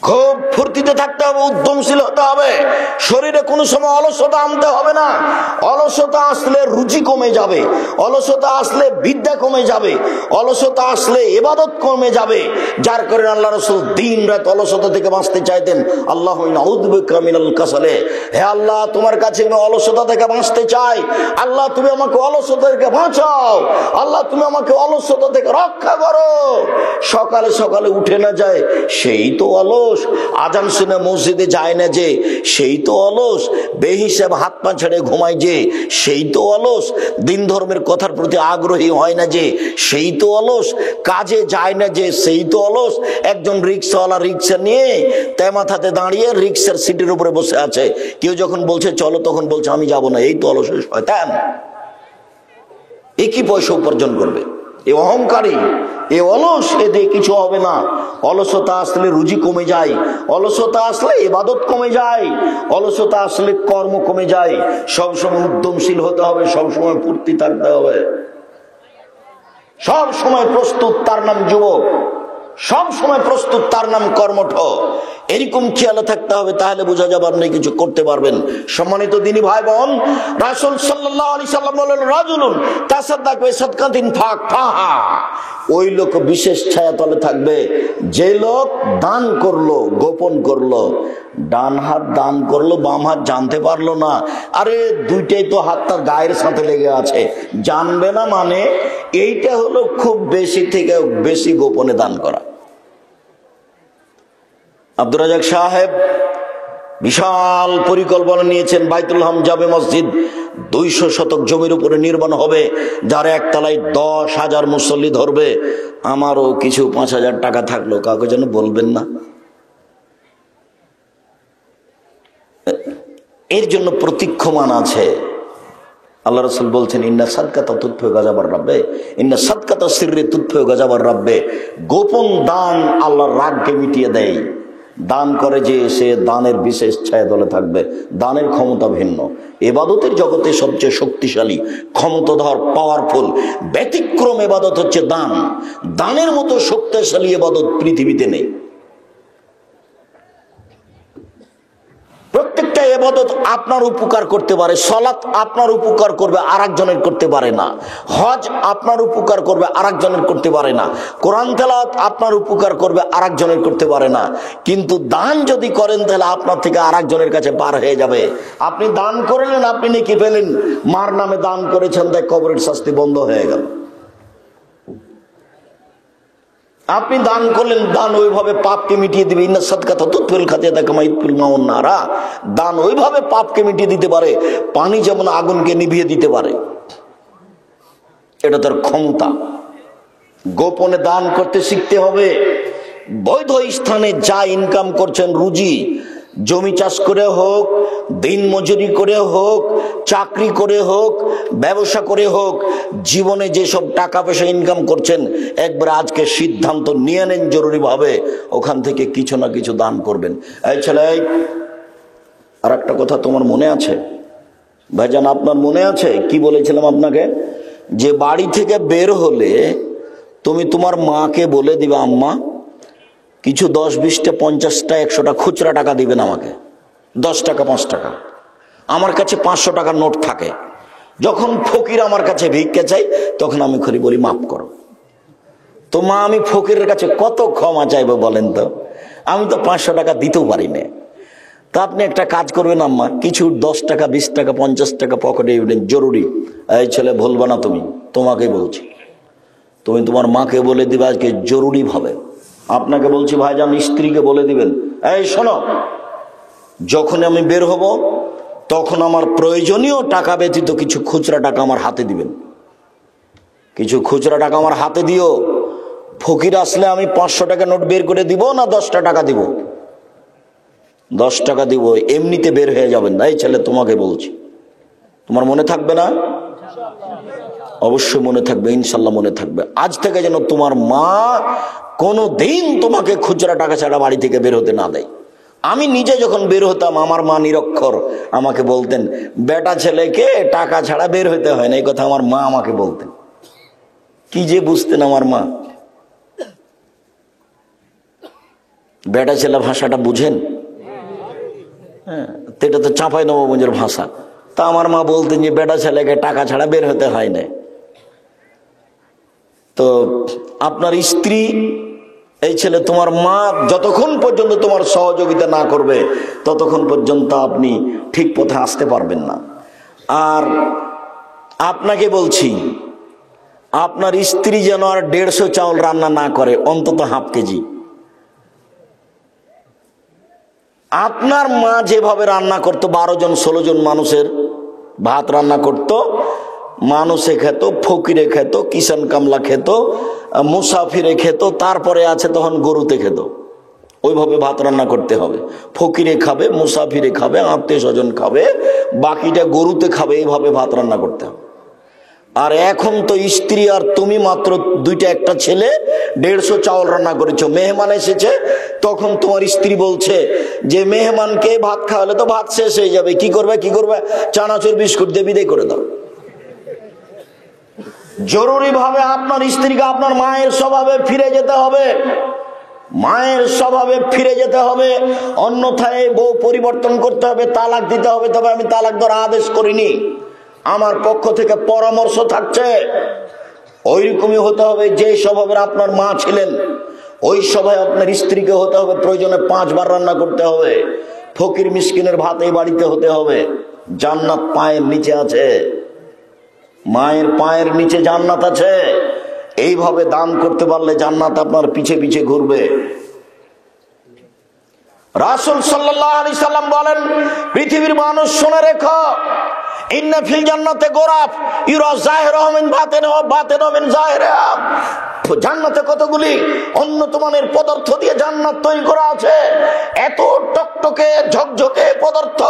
খুব ফুর্তিতে থাকতে হবে, উদ্যমশীল হতে হবে, শরীরে কোনো সময় অলসতা আনতে হবে না। অলসতা আসলে রুচি কমে যাবে, অলসতা আসলে বিদ্যা কমে যাবে, অলসতা আসলে ইবাদত কমে যাবে। যার কারণে আল্লাহ রাসূল দিন রাত অলসতা থেকে বাঁচতে চাইতেন। আল্লাহুম্মা আউযু বিকা মিনাল কাসালে, হে আল্লাহ তোমার কাছে আমি অলসতা থেকে বাঁচতে চাই। আল্লাহ তুমি আমাকে অলসতা থেকে বাঁচাও, আল্লাহ তুমি আমাকে অলসতা থেকে রক্ষা করো। সকালে সকালে উঠে না যায়, সেই তো অলস। আজান শুনে মসজিদে যায় না যে, সেই তো অলস। বেহিসাব হাত পা ছেড়ে ঘুমায় যে, সেই তো অলস। দিন ধর্মের কথার প্রতি আগ্রহী হয় না যে, সেই তো অলস। কাজে যায় না যে, সেই তো অলস। একজন রিক্সাওয়ালা রিক্সা নিয়ে তেমাথাতে দাঁড়িয়ে রিক্সার সিটের উপরে বসে আছে, কেউ যখন বলছে চলো তখন বলছে আমি যাব না। এই তো অলস শয়তান। এ কি পয়সা উপার্জন করবে? এ অহংকারী, এ অলস, এ দিয়ে কিছু হবে না। অলসতা আসলে রুজি কমে যায়, অলসতা আসলে ইবাদত কমে যায়, অলসতা আসলে কর্ম কমে যায়। সবসময় উদ্যমশীল হতে হবে, সবসময় ফুর্তি থাকতে হবে, সব সময় প্রস্তুত, তার নাম যুবক। সব সময় প্রস্তুত, তার নাম কর্মঠ। এরকম খেয়াল থাকতে হবে, তাহলে বোঝা যাবে আপনি কিছু করতে পারবেন। সম্মানিত দিনী ভাই বোন, রাসূল সাল্লাল্লাহু আলাইহি সাল্লাম বলেন, রাজুলুন তাসাদ্দাক বিসাদকাতিন ফাকফাহা, ওই লোক বিশেষ ছায়াতলে থাকবে যে লোক দান করলো, গোপন করলো। ডান হাত দান করলো, বাম হাত জানতে পারলো না। আরে দুইটাই তো হাত তার গায়ের সাথে লেগে আছে, জানবে না মানে? এইটা হলো খুব বেশি থেকে বেশি গোপনে দান করা। আব্দুর রাজ্জাক সাহেব বিশাল পরিকল্পনা নিয়েছেন, বাইতুল হাম জামে মসজিদ 200 শতক জমির উপরে নির্মাণ হবে, যার একতলায় 10,000 মুসল্লি ধরবে। আমারও কিছু 5,000 টাকা থাকলো, কাউকে যেন বলবেন না। এর জন্য প্রতীক্ষমান আছে। আল্লাহ রাসূল বলছেন, ইন্না সাদকাতা তুতফিউ গাযাবার রাব্বে, ইন্না সাদকাতা সিররি তুতফিউ গাযাবার রাব্বে। গোপন দান আল্লাহর রাগকে মিটিয়ে দেয়। দান করে যে, সে দানের বিশেষ ছায়া তলে থাকবে। দানের ক্ষমতা ভিন্ন। ইবাদতের জগতে সবচেয়ে শক্তিশালী, ক্ষমতাধর, পাওয়ারফুল, ব্যতিক্রম ইবাদত হচ্ছে দান। দানের মতো শক্তিশালী ইবাদত পৃথিবীতে নেই। প্রত্যেকটা ইবাদত আপনার উপকার করতে পারে। সালাত আপনার উপকার করবে, আরেকজনের করতে পারে না। হজ আপনার উপকার করবে, আরেকজনের করতে পারে না। কোরআন তেলাওয়াত আপনার উপকার করবে, আরেকজনের করতে পারে না। কিন্তু দান যদি করেন, তাহলে আপনার থেকে আরেকজনের কাছে পার হয়ে যাবে। আপনি দান করলেন, আপনি নেকি পেলেন। মার নামে দান করেছেন, তাই কবরের শাস্তি বন্ধ হয়ে গেল। আপনি দান করলেন, দান ওইভাবে পাপকে মিটিয়ে দিবে। ইন্না সাদকাতা তুতফিউল খাতিয়াতা কামা ইতফিউল মাউন নারা। দান ওইভাবে পাপকে মিটিয়ে দিতে পারে, পানি যেমন আগুনকে নিভিয়ে দিতে পারে। এটা তার ক্ষমতা। গোপনে দান করতে শিখতে হবে। বৈধ স্থানে যা ইনকাম করছেন, রুজি, জমি চাষ করে হোক, দিন মজুরি করে হোক, চাকরি করে হোক, ব্যবসা করে হোক, জীবনে যেসব টাকা পয়সা ইনকাম করছেন, একবার আজকে সিদ্ধান্ত নিয়ে নেন জরুরিভাবে ওখান থেকে কিছু না কিছু দান করবেন। এই ছেলে, আর একটা কথা তোমার মনে আছে ভাইজান? আপনার মনে আছে কি বলেছিলাম আপনাকে? যে বাড়ি থেকে বের হলে তুমি তোমার মাকে বলে দিবে, আম্মা কিছু 10, 20টা, 50টা, 100টা খুচরা টাকা দিবেন আমাকে। 10 টাকা, 5 টাকা। আমার কাছে 500 টাকার নোট থাকে। যখন ফকির আমার কাছে ভিক্ষা চাই, তখন আমি করে বলি, মাফ করো। তো মা, আমি ফকিরের কাছে কত ক্ষমা চাইবো বলেন তো? আমি তো 500 টাকা দিতেও পারি না। তা আপনি একটা কাজ করবেন আম্মা, কিছু 10 টাকা, 20 টাকা, 50 টাকা পকেটে জরুরি। এই ছেলে, ভুলবা না, তুমি, তোমাকে বলছি, তুমি তোমার মাকে বলে দিবে আজকে জরুরি ভাবে। আপনাকে বলছি ভাইজান, স্ত্রীকে বলে দিবেন, এই শোনো, যখন আমি বের হব তখন আমার প্রয়োজনীয় টাকা ব্যতীত কিছু খুচরা টাকা আমার হাতে দিবেন। কিছু খুচরা টাকা আমার হাতে দিও। ফকির আসলে আমি 500 টাকা নোট বের করে দিব না 10টা টাকা দিব? 10 টাকা দিব। এমনিতে বের হয়ে যাবেন না। এই ছেলে, তোমাকে বলছি, তোমার মনে থাকবে না? অবশ্যই মনে থাকবে, ইনশাল্লাহ মনে থাকবে। আজ থেকে যেন তোমার মা কোনো দিন তোমাকে খুচরা টাকা ছাড়া বাড়ি থেকে বের হতে না দেয়। আমি নিজে যখন বের হতাম, আমার মা নিরক্ষর আমাকে বলতেন, বেটা ছেলেকে টাকা ছাড়া বের হতে হয় না। এই কথা আমার মা আমাকে বলতেন। কি যে বুঝতেন আমার মা। বেটা ছেলে ভাষাটা বুঝেন? হ্যাঁ, এটা তো চাঁপাই নবাবগঞ্জের ভাষা। তা আমার মা বলতেন যে বেটা ছেলেকে টাকা ছাড়া বের হতে হয় না। তো আপনার স্ত্রী, এই ছেলে, তোমার মা যতক্ষণ পর্যন্ত তোমার সহযোগিতা না করবে, ততক্ষণ পর্যন্ত আপনি ঠিক পথে আসতে পারবেন না। আর আপনাকে বলছি, আপনার স্ত্রী যেন আর 150 চাউল রান্না না করে, অন্তত ½ কেজি। আপনার মা যেভাবে রান্না করতো, 12 জন 16 জন মানুষের ভাত রান্না করত, মানুষে খেত, ফকিরে খেত, কিষান কামলা খেত, মুসাফিরে খেত, তারপরে আছে তখন গরুতে খেত। ওইভাবে ভাত রান্না করতে হবে। ফকিরে খাবে, মুসাফিরে খাবে, আত্মীয় স্বজন খাবে, বাকিটা গরুতে খাবে। এইভাবে ভাত রান্না করতে হবে। আর এখন তো স্ত্রী আর তুমি মাত্র 2টা, একটা ছেলে, 150 চাউল রান্না করেছো। মেহমান এসেছে, তখন তোমার স্ত্রী বলছে যে মেহমানকে ভাত খাওয়ালে তো ভাত শেষ হয়ে যাবে, কি করবে? চানাচুর বিস্কুট দিয়ে বিদায় করে দাও। জরুরি ভাবে আপনার স্ত্রীকে আপনার মায়ের স্বভাবে ফিরে যেতে হবে। মায়ের স্বভাবে ফিরে যেতে হবে, অন্যথায় বউ পরিবর্তন করতে হবে, তালাক দিতে হবে। তবে আমি তালাক দেওয়ার আদেশ করিনি, আমার পক্ষ থেকে পরামর্শ থাকছে। ওইরকমই হতে হবে যে স্বভাবের আপনার মা ছিলেন, ওই স্বভাবে আপনার স্ত্রীকে হতে হবে। প্রয়োজনে 5 বার রান্না করতে হবে। ফকির মিসকিনের ভাত এই বাড়িতে হতে হবে। জান্নাত পায়ের নিচে আছে, মায়ের পায়ের নিচে জান্নাত আছে। এইভাবে দান করতে পারলে জান্নাত আপনার পিছে পিছে ঘুরবে। রাসূল সাল্লাল্লাহু আলাইহি সাল্লাম বলেন, পৃথিবীর মানুষ শুনে রেখো, ইন্না ফিল জান্নাতে গোরাফ ইউরা যাহিরুহু মিন বাতিনিহি ওয়া বাতিনুহু মিন যাহিরিহা। জান্নাতে কতগুলি উন্নত মানের পদার্থ দিয়ে জান্নাত তৈরি করা আছে। এত টকটকে ঝকঝকে পদার্থ,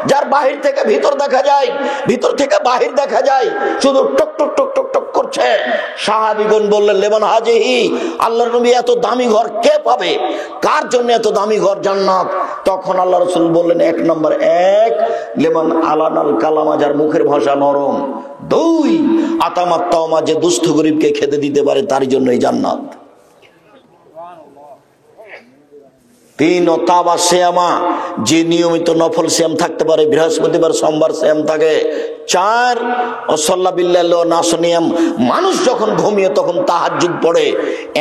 যার বাহির থেকে ভিতর দেখা যায়, ভিতর থেকে বাহির দেখা যায়, শুধু টক টক টক টক টক করছে। সাহাবীগণ বললেন, লেমান হাজিহি, আল্লাহর নবী এত দামি ঘর কে পাবে? কার জন্য এত দামি ঘর জান্নাত? তখন আল্লাহ রাসূল বললেন, এক নম্বর, এক লেমান আলানাল কালামা, যার মুখের ভাষা নরম। দুই আতামাত তাওমা, যে দুস্থ গরিবকে খেতে দিতে পারে, তার জন্যই জান্নাত। তিন ওতাবা সিয়ামা, যে নিয়মিত নফল সিয়াম থাকতে পারে, বৃহস্পতিবার সোমবার সিয়াম থাকে। চার ওয়াসাল্লা বিল্লাইল নাসনিয়াম, মানুষ যখন ঘুমিয়ে তখন তাহাজ্জুদ পড়ে,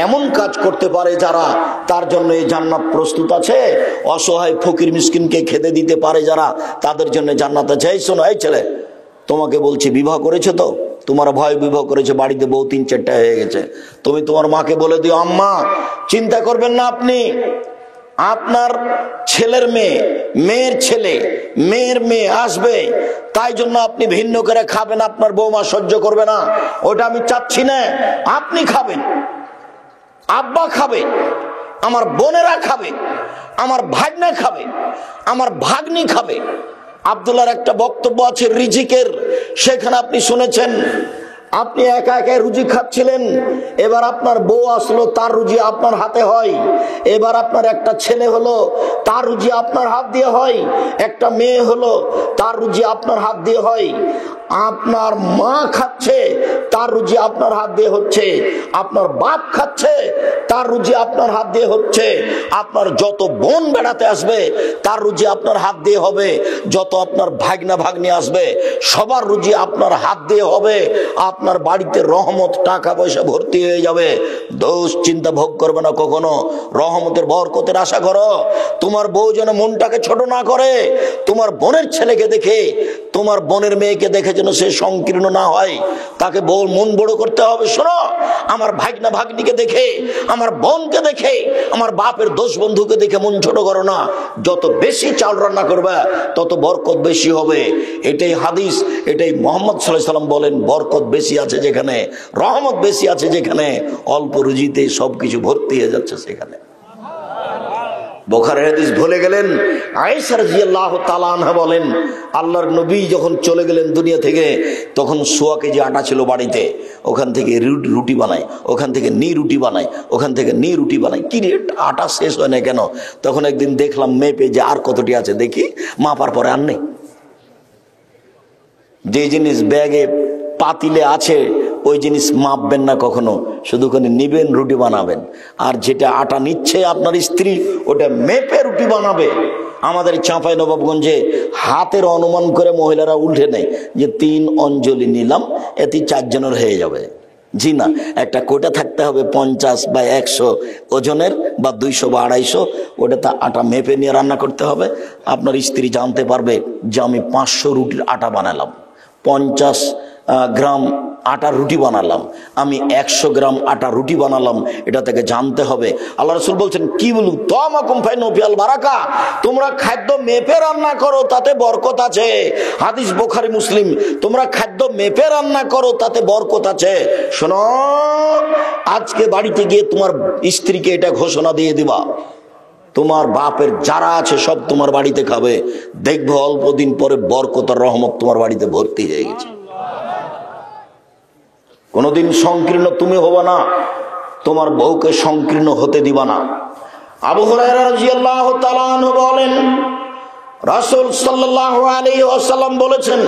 এমন কাজ করতে পারে যারা, তার জন্য এই জান্নাত প্রস্তুত আছে। অসহায় ফকির মিসকিনকে খেতে দিতে পারে যারা, তাদের জন্য জান্নাত আছে। এই শোনো, এই ছেলে, তোমাকে বলছি, বিবাহ করেছো তো? তোমার ভয় বিবাহ করেছে, বাড়িতে বউ 3-4টা হয়ে গেছে। তুমি তোমার মাকে বলে দিও, আম্মা চিন্তা করবেন না, আপনি আপনার ছেলের মেয়ে, মেয়ের ছেলে, মেয়ের মেয়ে আসবে, তাই জন্য আপনি ভিন্ন করে খাবেন, আপনার বৌমা সহ্য করবে না, ওটা আমি চাচ্ছি না। আপনি খাবেন, আব্বা খাবে, আমার বোনেরা খাবে, আমার ভাগ্নে খাবে, আমার ভাগ্নি খাবে। আব্দুল্লাহর একটা বক্তব্য আছে রিজিকের, সেখানে আপনি শুনেছেন, আপনি একা একা রুজি খাচ্ছিলেন, এবার আপনার বউ আসলো, তার রুজি আপনার হাতে হয়। এবার আপনার একটা ছেলে হলো, তার রুজি আপনার হাত দিয়ে হয়। একটা মেয়ে হলো, তার রুজি আপনার হাত দিয়ে হয়। আপনার মা খাচ্ছে, তার রুজি আপনার হাত দিয়ে হচ্ছে। আপনার বাপ খাচ্ছে, তার রুজি আপনার হাত দিয়ে হচ্ছে। আপনার যত বোন বেড়াতে আসবে, তার রুজি আপনার হাত দিয়ে হবে। যত আপনার ভাগনা ভাগ্নি আসবে, সবার রুজি আপনার হাত দিয়ে হবে। আপনার বাড়িতে রহমত, টাকা পয়সা ভর্তি হয়ে যাবে। দোষ চিন্তা ভোগ করবে না কখনো, রহমতের বরকতের আশা করো। তোমার বউ যেন মনটাকে ছোট না করে, তোমার বোনের ছেলেকে দেখে, তোমার বোনের মেয়েকে দেখে যেন সে সংকীর্ণ না হয়, তাকে বউ মন বড় করতে হবে। শোনো, আমার ভাগনা ভাগ্নিকে দেখে, আমার বোনকে দেখে, আমার বাপের দোষ বন্ধুকে দেখে মন ছোট করো না। যত বেশি চাল রান্না করবে, তত বরকত বেশি হবে। এটাই হাদিস, এটাই মুহাম্মদ সাল্লাল্লাহু আলাইহি ওয়াসাল্লাম বলেন, বরকত বেশি আছে যেখানে, রহমত বেশি আছে যেখানে, অল্প রুজিতে সবকিছু ভর্তি হয়ে যাচ্ছে সেখানে। বুখারীর হাদিস ভুলে গেলেন? আয়েশা রাদিয়াল্লাহু তাআলা আনহা বলেন, আল্লাহর নবী যখন চলে গেলেন দুনিয়া থেকে, তখন 100 কেজি আটা ছিল বাড়িতে। ওখান থেকে রুটি বানায়, ওখান থেকে রুটি বানায়, ওখান থেকে রুটি বানায়। কি রে, আটা শেষ হয় না কেন? তখন একদিন দেখলাম মেপে যে আর কতটি আছে, দেখি মাপার পরে আর নেই। যে জিনিস ব্যাগে পাতিলে আছে, ওই জিনিস মাপবেন না কখনো, শুধু করে নিবেন, রুটি বানাবেন। আর যেটা আটা নিচ্ছে আপনার স্ত্রী, ওটা মেপে রুটি বানাবে। আমাদের চাঁপাইনবাবগঞ্জে হাতের অনুমান করে মহিলারা উল্টে নেয় যে 3 অঞ্জলি নিলাম, এতে 4 জনের হয়ে যাবে। জি না, একটা কোটা থাকতে হবে 50 বা 100 ওজনের, বা 200 বা 250, ওটা তা আটা মেপে নিয়ে রান্না করতে হবে। আপনার স্ত্রী জানতে পারবে যে আমি 500 রুটির আটা বানালাম, 50 গ্রাম আটার রুটি বানালাম, আমি 100 গ্রাম আটা রুটি বানালাম, এটা থেকে জানতে হবে। আল্লাহ রাসূল বলছেন, কি বলু তামাকুম ফাইনু ফিল বারাকা, তোমরা খাদ্য মেপে রান্না করো, তাতে বরকত আছে। হাদিস বুখারী মুসলিম। তোমরা খাদ্য মেপে রান্না করো, তাতে বরকত আছে। শোনো, আজকে বাড়িতে গিয়ে তোমার স্ত্রীকে এটা ঘোষণা দিয়ে দিবা, তোমার বাপের যারা আছে সব তোমার বাড়িতে খাবে, দেখবো অল্প দিন পরে বরকত আর রহমত তোমার বাড়িতে ভর্তি হয়ে গেছে। কোনদিন সংকীর্ণ তুমি হবা না, তোমার বউকে সংকীর্ণ হতে দিবা না। আবু হুরায়রা রাদিয়াল্লাহু তাআলা আনহু বলেন, রাসূল সাল্লাল্লাহু আলাইহি ওয়াসাল্লাম বলেছেন,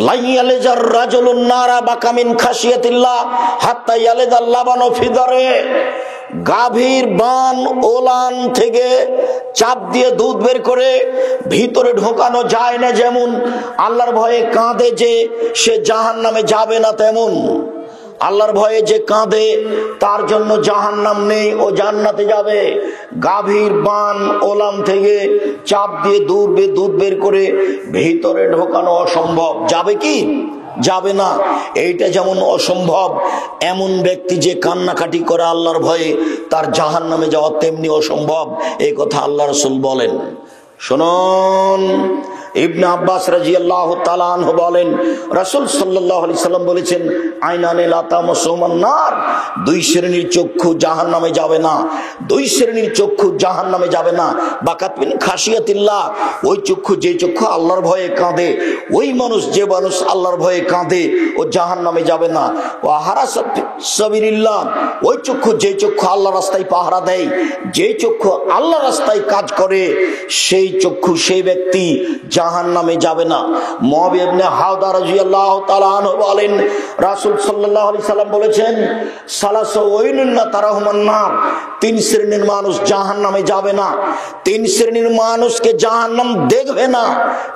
লা ইয়ালিজার রাজুলুন নারা বাকা মিন খাশিয়াতিল্লাহ হাত্তা ইয়ালিদাল লাবানু ফি দারে। গাভীর বান ওলান থেকে চাপ দিয়ে দুধ বের করে ভিতরে ঢোকানো যায় না, যেমন আল্লাহর ভয়ে কাঁদে যে সে জাহান্নামে যাবে না, তেমন আল্লাহর ভয়ে যে কাঁদে তার জন্য জাহান্নাম নেই, ও জান্নাতে যাবে। গাভীর বান ওলান থেকে চাপ দিয়ে দুধ বের করে ভিতরে ঢোকানো অসম্ভব, যাবে কি? যাবে না। এইটা যেমন অসম্ভব, এমন ব্যক্তি যে কান্নাকাটি করে আল্লাহর ভয়ে, তার জাহান্নামে যাওয়া তেমনি অসম্ভব। এই কথা আল্লাহ রাসূল বলেন। শুনুন, ইবনে আব্বাস রাদিয়াল্লাহু তাআলা আনহু বলেন, রাসূল সাল্লাল্লাহু আলাইহি সাল্লাম বলেছেন, আইনানে লা তামাসুহুমান নার, দুই শ্রেণীর চক্ষু জাহান্নামে যাবে না, দুই শ্রেণীর চক্ষু জাহান্নামে যাবে না। বাকাত মিন খাশিয়াতিল্লাহ, ওই চক্ষু, যে চক্ষু আল্লাহর ভয়ে কাঁদে, ওই মানুষ, যে মানুষ আল্লাহর ভয়ে কাঁদে, ও জাহান্নামে যাবে না। ওয়া হারাসাত সাবিলিল্লাহ, ওই চক্ষু, যে চক্ষু আল্লাহর রাস্তায় পাহারা দেয়, যে চক্ষু আল্লাহর রাস্তায় কাজ করে, সেই চক্ষু, সেই ব্যক্তি জাহান্নামে যাবে না। মুআবিয়া ইবনে হাওদা রাদিয়াল্লাহু তাআলা আনহু বলেন, রাসূল সাল্লাল্লাহু আলাইহি সাল্লাম বলেছেন, সালাসু ওয়াইনুন লা তারাহুমান নার, তিন শ্রেণীর মানুষ জাহান্নামে যাবে না, তিন শ্রেণীর মানুষকে জাহান্নাম দেখবে না,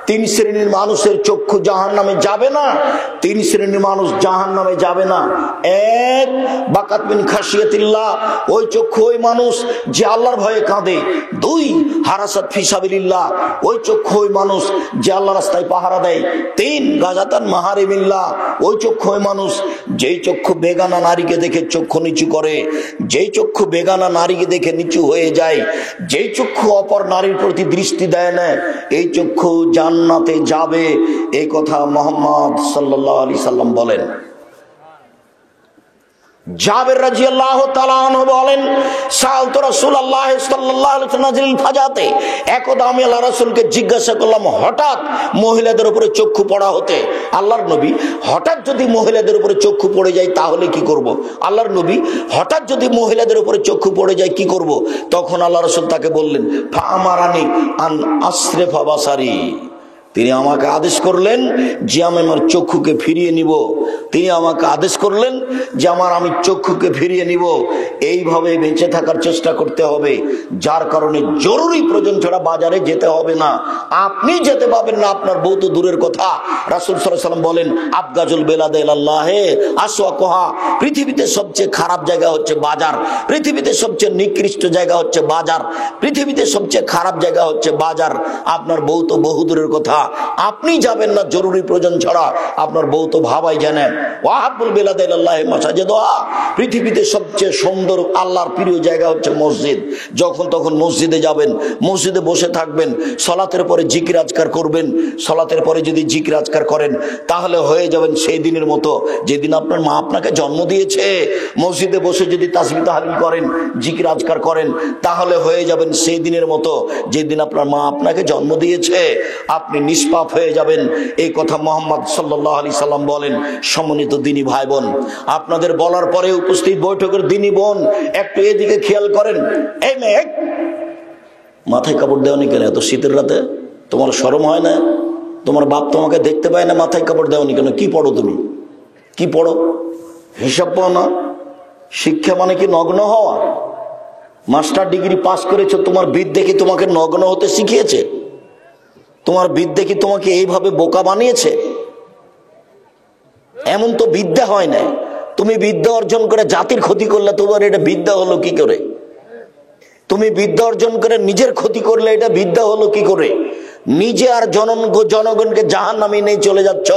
তিন শ্রেণীর মানুষের চক্ষু জাহান্নামে যাবে না, তিন শ্রেণীর মানুষ জাহান্নামে যাবে না। এক, বাকাত মিন খাশিয়াতিল্লাহ, ওই চক্ষু, ওই মানুষ যে আল্লাহর ভয়ে কাঁদে। দুই, হারাসাত ফি সাবিলিল্লাহ, ওই চক্ষু, ওই মানুষ যে আল্লাহর রাস্তায় পাহারা দেয়। তিন, গাজাতান মাহারিমিল্লাহ, ওই চক্ষু, ওই মানুষ যেই চক্ষু বেগানা নারীকে দেখে চক্ষু নিচু করে, যেই চক্ষু বেগানা নারীকে দেখে নিচু হয়ে যায়, যেই চক্ষু অপর নারীর প্রতি দৃষ্টি দেয় না, এই চক্ষু জান্নাতে যাবে। এই কথা মুহাম্মদ সাল্লাল্লাহু আলাইহি সাল্লাম বলেন। জাবের রাদিয়াল্লাহু তাআলা আনহু বলেন, সাআলতু রাসূলুল্লাহ সাল্লাল্লাহু আলাইহি ওয়াসাল্লাম ফাজাতে, একদা আমি আল্লাহর রাসূলকে জিজ্ঞাসা করলাম, হঠাৎ মহিলাদের উপরে চক্ষু পড়া হতে, আল্লাহর নবী, হঠাৎ যদি মহিলাদের উপরে চক্ষু পড়ে যায় তাহলে কি করব? আল্লাহর নবী, হঠাৎ যদি মহিলাদের উপরে চক্ষু পড়ে যায় কি করব? তখন আল্লাহ রাসূল তাকে বললেন, ফা আমারানি আন আসরিফা বাসারি, তিনি আমাকে আদেশ করলেন যে আমি আমার চক্ষুকে ফিরিয়ে নিব, তিনি আমাকে আদেশ করলেন যে আমি চক্ষুকে ফিরিয়ে নিব। এইভাবে বেঁচে থাকার চেষ্টা করতে হবে, যার কারণে জরুরি প্রয়োজন ছাড়া বাজারে যেতে হবে না। আপনি যেতে পাবেন না, আপনার বউ তো দূরের কথা। রাসূল সাল্লাল্লাহু আলাইহি ওয়াসাল্লাম বলেন, আবগাজুল বেলাদে ইলাল্লাহে আসওয়াকুহা, পৃথিবীতে সবচেয়ে খারাপ জায়গা হচ্ছে বাজার, পৃথিবীতে সবচেয়ে নিকৃষ্ট জায়গা হচ্ছে বাজার, পৃথিবীতে সবচেয়ে খারাপ জায়গা হচ্ছে বাজার। আপনার বউ তো বহু দূরের কথা, আপনি যাবেন না জরুরি প্রয়োজন ছাড়া, আপনার বউ তো ভাবাই জানেন। ওয়াহাবুল বেলাদে ইলাল্লাহি মাসাজিদুহা, পৃথিবীতে সবচেয়ে সুন্দর আল্লাহর প্রিয় জায়গা হচ্ছে মসজিদ। যখন তখন মসজিদে যাবেন, মসজিদে বসে থাকবেন, সালাতের পরে জিকির আজকার করবেন। সালাতের পরে যদি জিকির আজকার করেন তাহলে হয়ে যাবেন সেই দিনের মতো যেদিন আপনার মা আপনাকে জন্ম দিয়েছে। মসজিদে বসে যদি তাসবিহ তাহলিল করেন, জিকির আজকার করেন, তাহলে হয়ে যাবেন সেই দিনের মতো যেদিন আপনার মা আপনাকে জন্ম দিয়েছে। আপনি নিষ্পাপ হয়ে যাবেন। এই কথা মুহাম্মদ সাল্লাল্লাহু আলাইহি সাল্লাম বলেন। সম্মানিত দিনী ভাই বোন, আপনাদের বলার পরে উপস্থিত বৈঠকের দিনী বোন একটু এদিকে খেয়াল করেন। এই মেয়ে, মাথায় কাপড় দেওনি কেন এত শীতের রাতে? তোমার শরম হয় না? তোমার বাপ তোমাকে দেখতে পায় না, মাথায় কাপড় দেওনি কেন? কি পড়ো তুমি? কি পড়ো? হিসাব পাও না? শিক্ষা মানে কি নগ্ন হওয়া? মাস্টার ডিগ্রি পাস করেছো, তোমার বিদ্যে কি তোমাকে নগ্ন হতে শিখিয়েছে? তোমার বিদ্যে কি তোমাকে এইভাবে বোকা বানিয়েছে? এমন তো বিদ্যা হয় না। তুমি বিদ্যা অর্জন করে জাতির ক্ষতি করলে তোমার এটা বিদ্যা হলো কি করে? তুমি বিদ্যা অর্জন করে নিজের ক্ষতি করলে এটা বিদ্যা হলো কি করে? নিজে আর জনগণকে জাহান্নামে নিয়ে চলে যাচ্ছ,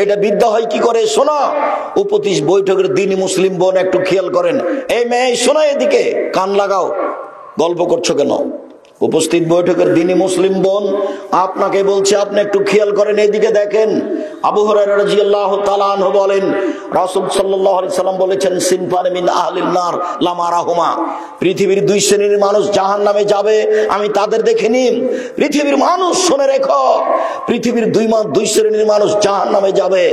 এটা বিদ্যা হয় কি করে? শোনো, উপস্থিত বৈঠকের দিনী মুসলিম বোন একটু খেয়াল করেন। এই মেয়ে শোনো, এদিকে কান লাগাও, গল্প করছো কেন? উপস্থিত বৈঠকের দিনী মুসলিম বোন আপনাকে বলছে, আপনি একটু খেয়াল করেন, এইদিকে দেখেন। আবু হুরায়রা রাদিয়াল্লাহু তাআলা আনহু বলেন, রাসূল সাল্লাল্লাহু আলাইহি সাল্লাম বলেছেন, সিনফান মিন আহলিন নার লা মারাহুমা, পৃথিবীর দুই শ্রেণীর মানুষ জাহান্নামে যাবে, আমি তাদের দেখিনি। পৃথিবীর মানুষ শুনে রেখো, পৃথিবীর দুই শ্রেণীর মানুষ জাহান্নামে যাবে,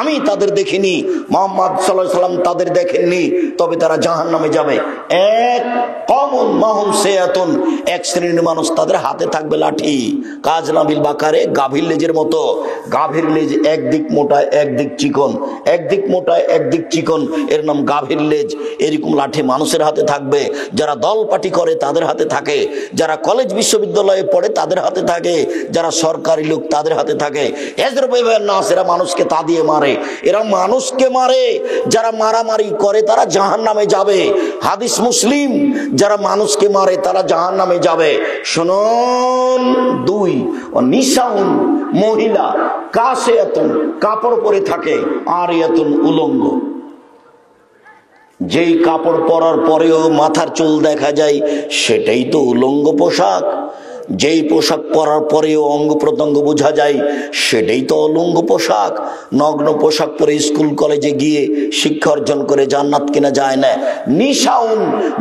আমি তাদের দেখিনি। মুহাম্মদ সাল্লাল্লাহু আলাইহি সাল্লাম তাদের দেখেননি, তবে তারা জাহান্নামে যাবে। এক, কওমুন মাহুম সিয়াতুন, এক শ্রেণীর মানুষ, তাদের হাতে থাকবে লাঠি, কাজ নাবিল বাকারে, গাভীর লেজের মতো। গাভীর লেজ একদিক মোটা একদিক চিকন, একদিক মোটা একদিক চিকন, এর নাম গাভীর লেজ। এরকম লাঠি মানুষের হাতে থাকবে। যারা দল পার্টি করে তাদের হাতে থাকে, যারা কলেজ বিশ্ববিদ্যালয়ে পড়ে তাদের হাতে থাকে, যারা সরকারি লোক তাদের হাতে থাকে। এরা মানুষকে তা দিয়ে মারে, এরা মানুষকে মারে। যারা মারামারি করে তারা জাহান্নামে যাবে। হাদিস মুসলিম, যারা মানুষকে মারে তারা জাহান্নামে যাবে। শুনুন, দুই, নিসাউন, মহিলা, কাসিয়াতুন, কাপড় পরে থাকে, আরিয়াতুন, উলঙ্গ। যেই কাপড় পরার পরেও মাথার চুল দেখা যায়, সেটাই তো উলঙ্গ পোশাক। যেই পোশাক পরার পরেও অঙ্গ প্রত্যঙ্গ বোঝা যায় সেটাই তো অলঙ্গ পোশাক। নগ্ন পোশাক পরে স্কুল কলেজে গিয়ে শিক্ষা অর্জন করে জান্নাত কিনা যায় না। নিশাউন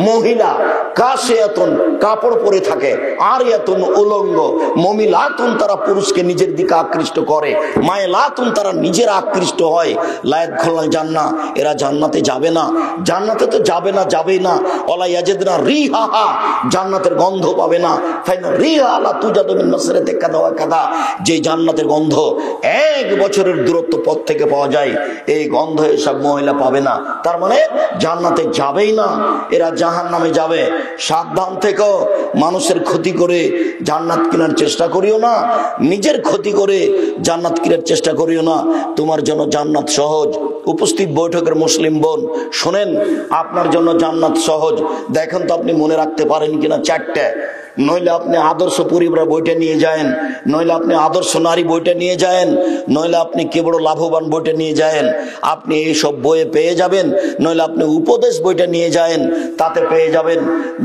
মহিলা কাসিয়াতুন কাপড় পরে থাকে, আরিয়াতুন উলঙ্গ, মমিলাতুন তারা পুরুষকে নিজের দিকে আকৃষ্ট করে, মায়লাতুন তারা নিজের আকৃষ্ট হয়। লায়াত খোলা জান্নাহ, এরা জান্নাতে যাবে না। জান্নাতে তো যাবে না, যাবেই না। ওয়ালা ইয়াজিদনা রিহাহা, জান্নাতের গন্ধ পাবে না। ফাইনা রিহা লা তুজাদু মিন মাসরিতে কাদা ওয়া কাদা, যে জান্নাতের গন্ধ 1 বছরের দূরত্ব পথ থেকে পাওয়া যায়, এই গন্ধ এসব মহিলা পাবে না। তার মানে জান্নাতে যাবেই না, এরা জাহান্নামে যাবে। সাবধান থেকো, মানুষের ক্ষতি করে জান্নাত কেনার চেষ্টা করিও না, নিজের ক্ষতি করে জান্নাত কেনার চেষ্টা করিও না। তোমার জন্য জান্নাত সহজ। উপস্থিত বৈঠকের মুসলিম বোন শোনেন, আপনার জন্য জান্নাত সহজ। দেখেন তো আপনি মনে রাখতে পারেন কিনা 4টে। নইলে আপনি আদর্শ পরিবার বইটা নিয়ে যায়েন, নইলে আপনি আদর্শ নারী বইটা নিয়ে যায়েন, নইলে আপনি কে বড় লাভবান বইটা নিয়ে যায়েন, আপনি এইসব বইয়ে পেয়ে যাবেন। নইলে আপনি উপদেশ বইটা নিয়ে যায়েন, তাতে পেয়ে যাবেন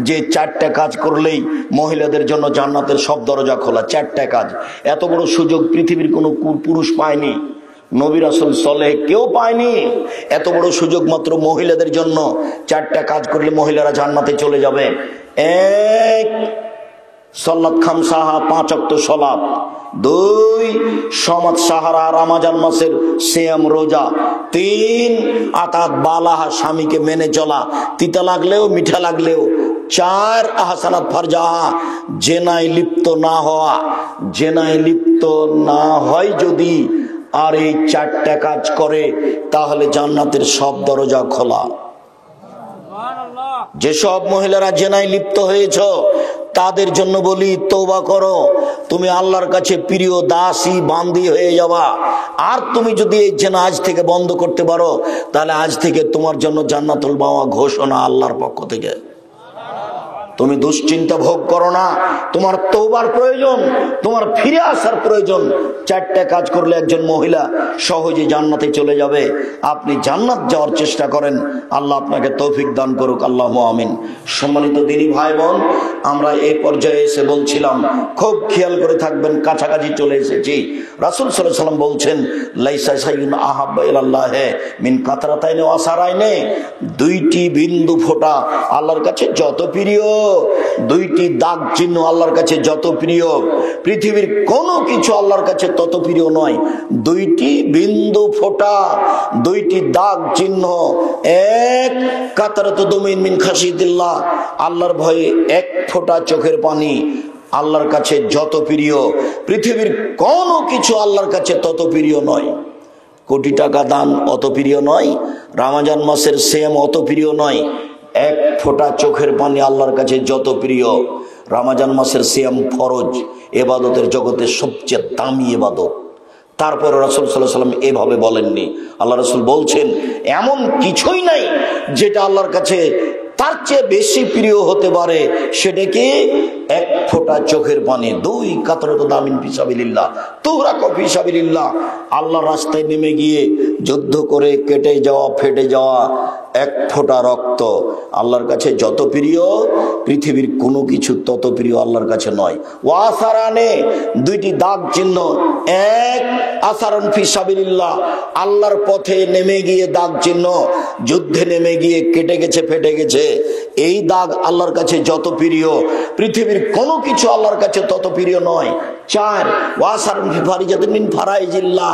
যে 4টে কাজ করলেই মহিলাদের জন্য জান্নাতের সব দরজা খোলা। 4টে কাজ, এত বড় সুযোগ পৃথিবীর কোনো পুরুষ পায়নি, নবী রাসূল সালেহ কেউ পায়নি। এত বড় সুযোগ মাত্র মহিলাদের জন্য। 4টে কাজ করলে মহিলারা জান্নাতে চলে যাবে। 1 সালাত খামসাহা, 5 ওয়াক্ত সালাত। 2 সমাজ সাহারা, রমজান মাসের সিয়াম রোজা। 3 আতাত বালাহা, স্বামীকে মেনে চলা, তিতা লাগলেও মিঠা লাগলেও। 4 আহসানাত ফারজাহা, জেনায় লিপ্ত না হওয়া। জেনায় লিপ্ত না হয় যদি আর এই 4টে কাজ করে, তাহলে জান্নাতের সব দরজা খোলা। যেসব মহিলারা জেনায় লিপ্ত হয়েছ তাদের জন্য বলি, তওবা করো। তুমি আল্লাহর কাছে প্রিয় দাসী বান্দি হয়ে যাবা। আর তুমি যদি এই জেনা আজ থেকে বন্ধ করতে পারো, তাহলে আজ থেকে তোমার জন্য জান্নাতুল মাওয়া ঘোষণা আল্লাহর পক্ষ থেকে। তুমি দুশ্চিন্তা ভোগ করো না, তোমার তওবার প্রয়োজন, তোমার ফিরে আসার প্রয়োজন। 4টে কাজ করলে একজন মহিলা সহজে জান্নাতে চলে যাবে। আপনি জান্নাত যাওয়ার চেষ্টা করেন, আল্লাহ আপনাকে তৌফিক দান করুক, আল্লাহু আমিন। সম্মানিত দিনী ভাই বোন, আমরা এই পর্যায়ে এসে বলছিলাম, খুব খেয়াল করে থাকবেন, কাছাকাছি চলে এসেছি। রাসূল সাল্লাল্লাহু আলাইহি ওয়াসাল্লাম বলছেন, লাইসা শাইউন আহাব্বা ইলাল্লাহি মিন কাতরাতাইনি ওয়া সারাইনি, 2টি বিন্দু ফোঁটা আল্লাহর কাছে যত প্রিয়, 2টি দাগ চিহ্ন আল্লাহর কাছে যত প্রিয়, পৃথিবীর কোনো কিছু আল্লাহর কাছে তত প্রিয় নয়। 2টি বিন্দু ফোঁটা, 2টি দাগ চিহ্ন। 1 কাতরাতু দুমিন মিন খাশিয়াতিল্লাহ, আল্লাহর ভয়ে 1 ফোঁটা চোখের পানি আল্লাহর কাছে যত প্রিয়, পৃথিবীর কোনো কিছু আল্লাহর কাছে তত প্রিয় নয়। কোটি টাকা দান অত প্রিয় নয়, রমজান মাসের সিয়াম অত প্রিয় নয়। 1 ফোঁটা চোখের পানি আল্লাহর কাছে যত প্রিয়। রমজান মাসের সিয়াম ফরজ, ইবাদতের জগতের সবচেয়ে দামি ইবাদত। তারপর রাসূল সাল্লাল্লাহু আলাইহি ওয়াসাল্লাম এভাবে বলেননি। আল্লাহ রাসূল বলছেন, এমন কিছুই নাই যেটা আল্লাহর কাছে তার চেয়ে বেশি প্রিয় হতে পারে। সেটা কি? 1 ফোঁটা চোখের পানি। 2 কাতরাতু দামিন ফি সাবিলিল্লাহ তুহরাকু ফি সাবিলিল্লাহ, আল্লাহর রাস্তায় নেমে গিয়ে যুদ্ধ করে কেটে যাওয়া, ফেটে যাওয়া 1 ফোঁটা রক্ত আল্লাহর কাছে যত প্রিয়, পৃথিবীর কোনো কিছু তত প্রিয় আল্লাহর কাছে নয়। ওয়াসারানে, 2টি দাগ চিহ্ন। 1 আসারান ফি সাবিলিল্লাহ, আল্লাহর পথে নেমে গিয়ে দাগ চিহ্ন, যুদ্ধে নেমে গিয়ে কেটে গেছে, ফেটে গেছে, এই দাগ আল্লাহর কাছে যত প্রিয়, পৃথিবীর কোনো কিছু আল্লাহর কাছে তত প্রিয় নয়। 4 ওয়াসারান ফি ফারিজাতিন মিন ফারাইজিল্লাহ,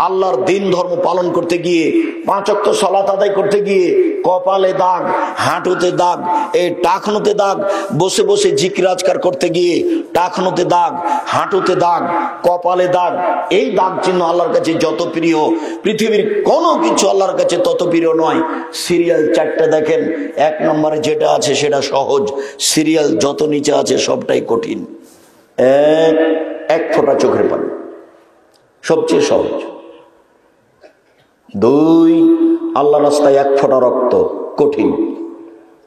আল্লাহর দিন ধর্ম পালন করতে গিয়ে, 5 ওয়াক্ত সালাত আদায় করতে গিয়ে কপালে দাগ, হাঁটুতে দাগ, এই টাকনুতে দাগ, বসে বসে জিকির আজকার করতে গিয়ে টাকনুতে দাগ, হাঁটুতে দাগ, কপালে দাগ, এই দাগ চিহ্ন আল্লাহর কাছে যত প্রিয়, পৃথিবীর কোনো কিছু আল্লাহর কাছে তত প্রিয় নয়। সিরিয়াল 4টে দেখেন, 1 নম্বরে যেটা আছে সেটা সহজ, সিরিয়াল যত নিচে আছে সবটাই কঠিন। 1 ফোঁটা চোখের পানি সবচেয়ে সহজ। 2 আল্লাহ রাস্তায় 1 ফোঁটা রক্ত কঠিন।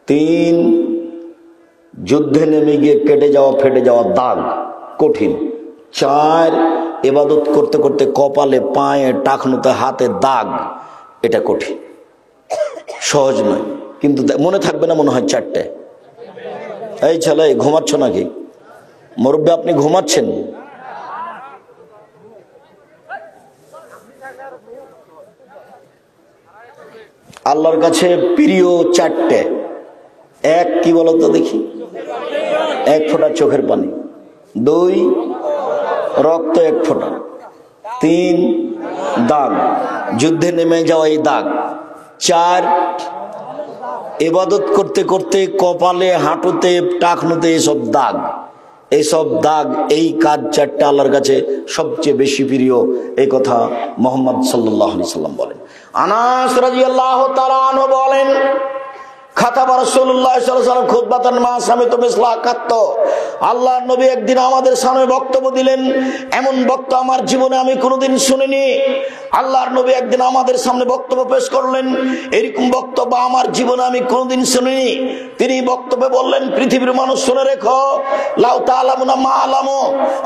3 যুদ্ধে নেমে গিয়ে কেটে যাওয়া, ফেটে যাওয়া দাগ কঠিন। 4 ইবাদত করতে করতে কপালে, পায়ে, টাকনুতে, হাতে দাগ, এটা কঠিন, সহজ নয়। কিন্তু মনে থাকবে না মনে হয় 4টে। এই ছেলে ঘুমাচ্ছ নাকি? মুরব্বী আপনি ঘুমাচ্ছেন? আল্লাহর কাছে প্রিয় চারটে। এক, কি বলতো দেখি? এক ফোঁটা চোখের পানি। দুই, রক্ত এক ফোঁটা। তিন, দাগ, যুদ্ধে নেমে যাওয়া এই দাগ। চার, ইবাদত করতে করতে কপালে, হাঁটুতে, টাকনুতে এসব দাগ। এইসব দাগ, এই কাজ চারটা আল্লাহর কাছে সবচেয়ে বেশি প্রিয়। এই কথা মুহাম্মদ সাল্লাল্লাহু আলাইহি সাল্লাম বলেন। আনাস রাদিয়াল্লাহু তাআলা আনহু বলেন, খাতাবা রাসূলুল্লাহ সাল্লাল্লাহু আলাইহি ওয়াসাল্লাম খুতবাতান মা সামিতু মিসলা কাত্ত। আল্লাহর নবী একদিন আমাদের সামনে বক্তব্য দিলেন, এমন বক্তব্য আমার জীবনে আমি কোনোদিন শুনিনি। আল্লাহর নবী একদিন আমাদের সামনে বক্তব্য পেশ করলেন, এরকম বক্তব্য আমার জীবনে আমি কোনোদিন শুনিনি। তিনি বক্তব্যে বললেন, পৃথিবীর মানুষ শুনে রেখো, লাউ তাআলামুনা মা আলামু,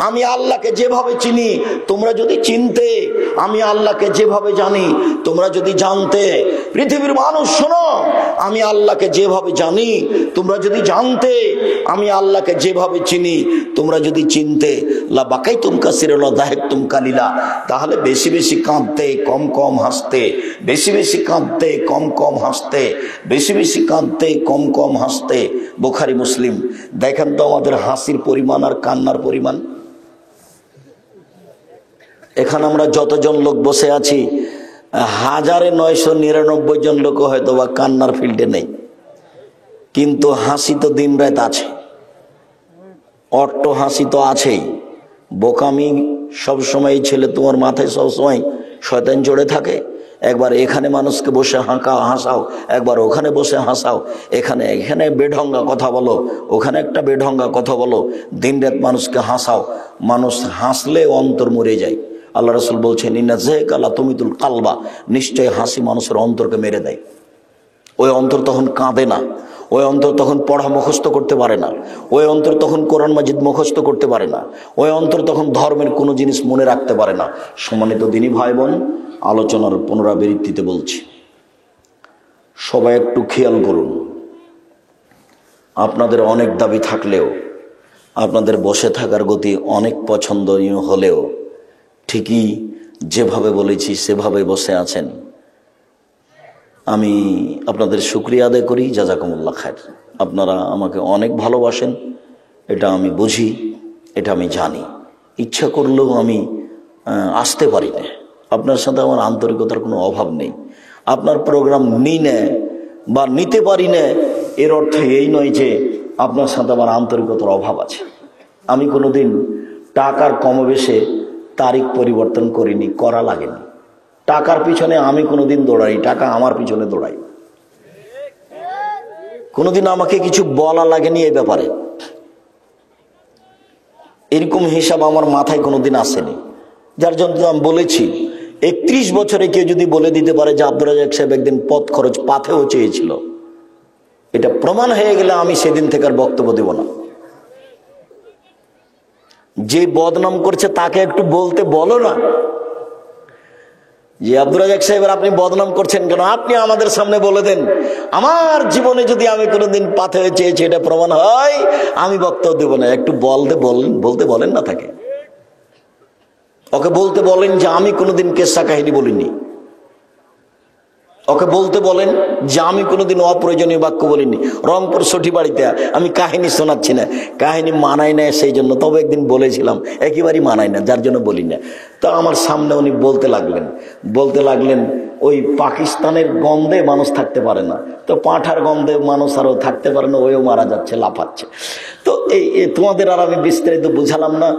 আমি আল্লাহকে যেভাবে চিনি তোমরা যদি চিনতে, আমি আল্লাহকে যেভাবে জানি তোমরা যদি জানতে। পৃথিবীর মানুষ শোনো, আমি আল্লাহকে যেভাবে জানি তোমরা যদি জানতে, আমি আল্লাহকে যেভাবে চিনি তোমরা যদি চিনতে, লা বাকাইতুম কাসীরা লা দাহিকতুম কালিলা, তাহলে বেশি বেশি কাঁদতে, কম কম হাসতে, বেশি বেশি কাঁদতে, কম কম হাসতে, বেশি বেশি কাঁদতে, কম কম হাসতে। বুখারী মুসলিম। দেখেন তো আমাদের হাসির পরিমাণ আর কান্নার পরিমাণ। এখানে আমরা যতজন লোক বসে আছি, 1999 জন লোক হয়তো বা কান্নার ফিল্ডে নেই, কিন্তু হাসি তো দিন রাত আছে। অট্ট হাসি তো আছেই। বোকামি সবসময়, ছেলে তোমার মাথায় সবসময় শয়তান জড়ে থাকে। একবার এখানে মানুষকে বসে হাসাও, একবার ওখানে বসে হাসাও, এখানে বেঢঙ্গা কথা বলো, ওখানে একটা বেঢঙ্গা কথা বলো, দিন রাত মানুষকে হাসাও। মানুষ হাসলে অন্তর মরে যায়। আল্লাহ রাসূল বলছেন, ইন্না যাহিকা লা তুমিতুল কালবা, নিশ্চয় হাসি মানুষের অন্তরকে মেরে দেয়। ওই অন্তর তখন কাঁদে না, ওই অন্তর তখন পড়া মুখস্থ করতে পারে না, ওই অন্তর তখন কোরআন মাজিদ মুখস্থ করতে পারে না, ওই অন্তর তখন ধর্মের কোনো জিনিস মনে রাখতে পারে না। সম্মানিত দিনী ভাই বোন, আলোচনার পুনরাবৃত্তিতে বলছি, সবাই একটু খেয়াল করুন। আপনাদের অনেক দাবি থাকলেও, আপনাদের বসে থাকার গতি অনেক পছন্দনীয় হলেও, ঠিকই যেভাবে বলেছি সেভাবে বসে আছেন। আমি আপনাদের শুকরিয়া আদায় করি, জাযাকুমুল্লাহ খায়ের। আপনারা আমাকে অনেক ভালোবাসেন, এটা আমি বুঝি, এটা আমি জানি। ইচ্ছা করলেও আমি আসতে পারি না। আপনার সাথে আমার আন্তরিকতার কোনো অভাব নেই। আপনার প্রোগ্রাম নিই না বা নিতে পারি না, এর অর্থ এই নয় যে আপনার সাথে আমার আন্তরিকতার অভাব আছে। আমি কোনোদিন টাকার কমবেশে তারিখ পরিবর্তন করিনি, করা লাগেনি। টাকার পিছনে আমি কোনোদিন দৌড়াই, টাকা আমার পিছনে দৌড়াই। কোনোদিন আমাকে কিছু বলা লাগেনি এই ব্যাপারে, এরকম হিসাব আমার মাথায় কোনোদিন আসেনি। যার জন্য আমি বলেছি, 31 বছরে কেউ যদি বলে দিতে পারে যে আব্দুর রাজ্জাক সাহেব একদিন পথ খরচ পাথেও চেয়েছিল, এটা প্রমাণ হয়ে গেলে আমি সেদিন থেকে আর বক্তব্য দেব না। যে বদনাম করছে তাকে একটু বলতে বলো না যে আব্দুর রাজ্জাক সাহেবের আপনি বদনাম করছেন কেন, আপনি আমাদের সামনে বলে দেন। আমার জীবনে যদি আমি কোনোদিন পাথে চেয়েছি এটা প্রমাণ হয়, আমি বক্তব্য দেব না। একটু বলতে বলেন না তাকে, ওকে বলতে বলেন যে আমি কোনোদিন কেসা কাহিনী বলিনি, ওকে বলতে বলেন যে আমি কোনোদিন অপ্রয়োজনীয় বাক্য বলিনি। রংপুর সঠি বাড়িতে আমি কাহিনী শোনাচ্ছি না, কাহিনী মানাই না সেই জন্য, তবে একদিন বলেছিলাম, একেবারেই মানাই না, যার জন্য বলি না। তো আমার সামনে উনি বলতে লাগলেন ওই পাকিস্তানের গন্ধে মানুষ থাকতে পারে না, তো পাঁঠার গন্ধে মানুষ আরও থাকতে পারে না, ওইও মারা যাচ্ছে, লাফাচ্ছে। তো এই তোমাদের আর আমি বিস্তারিত বুঝালাম না,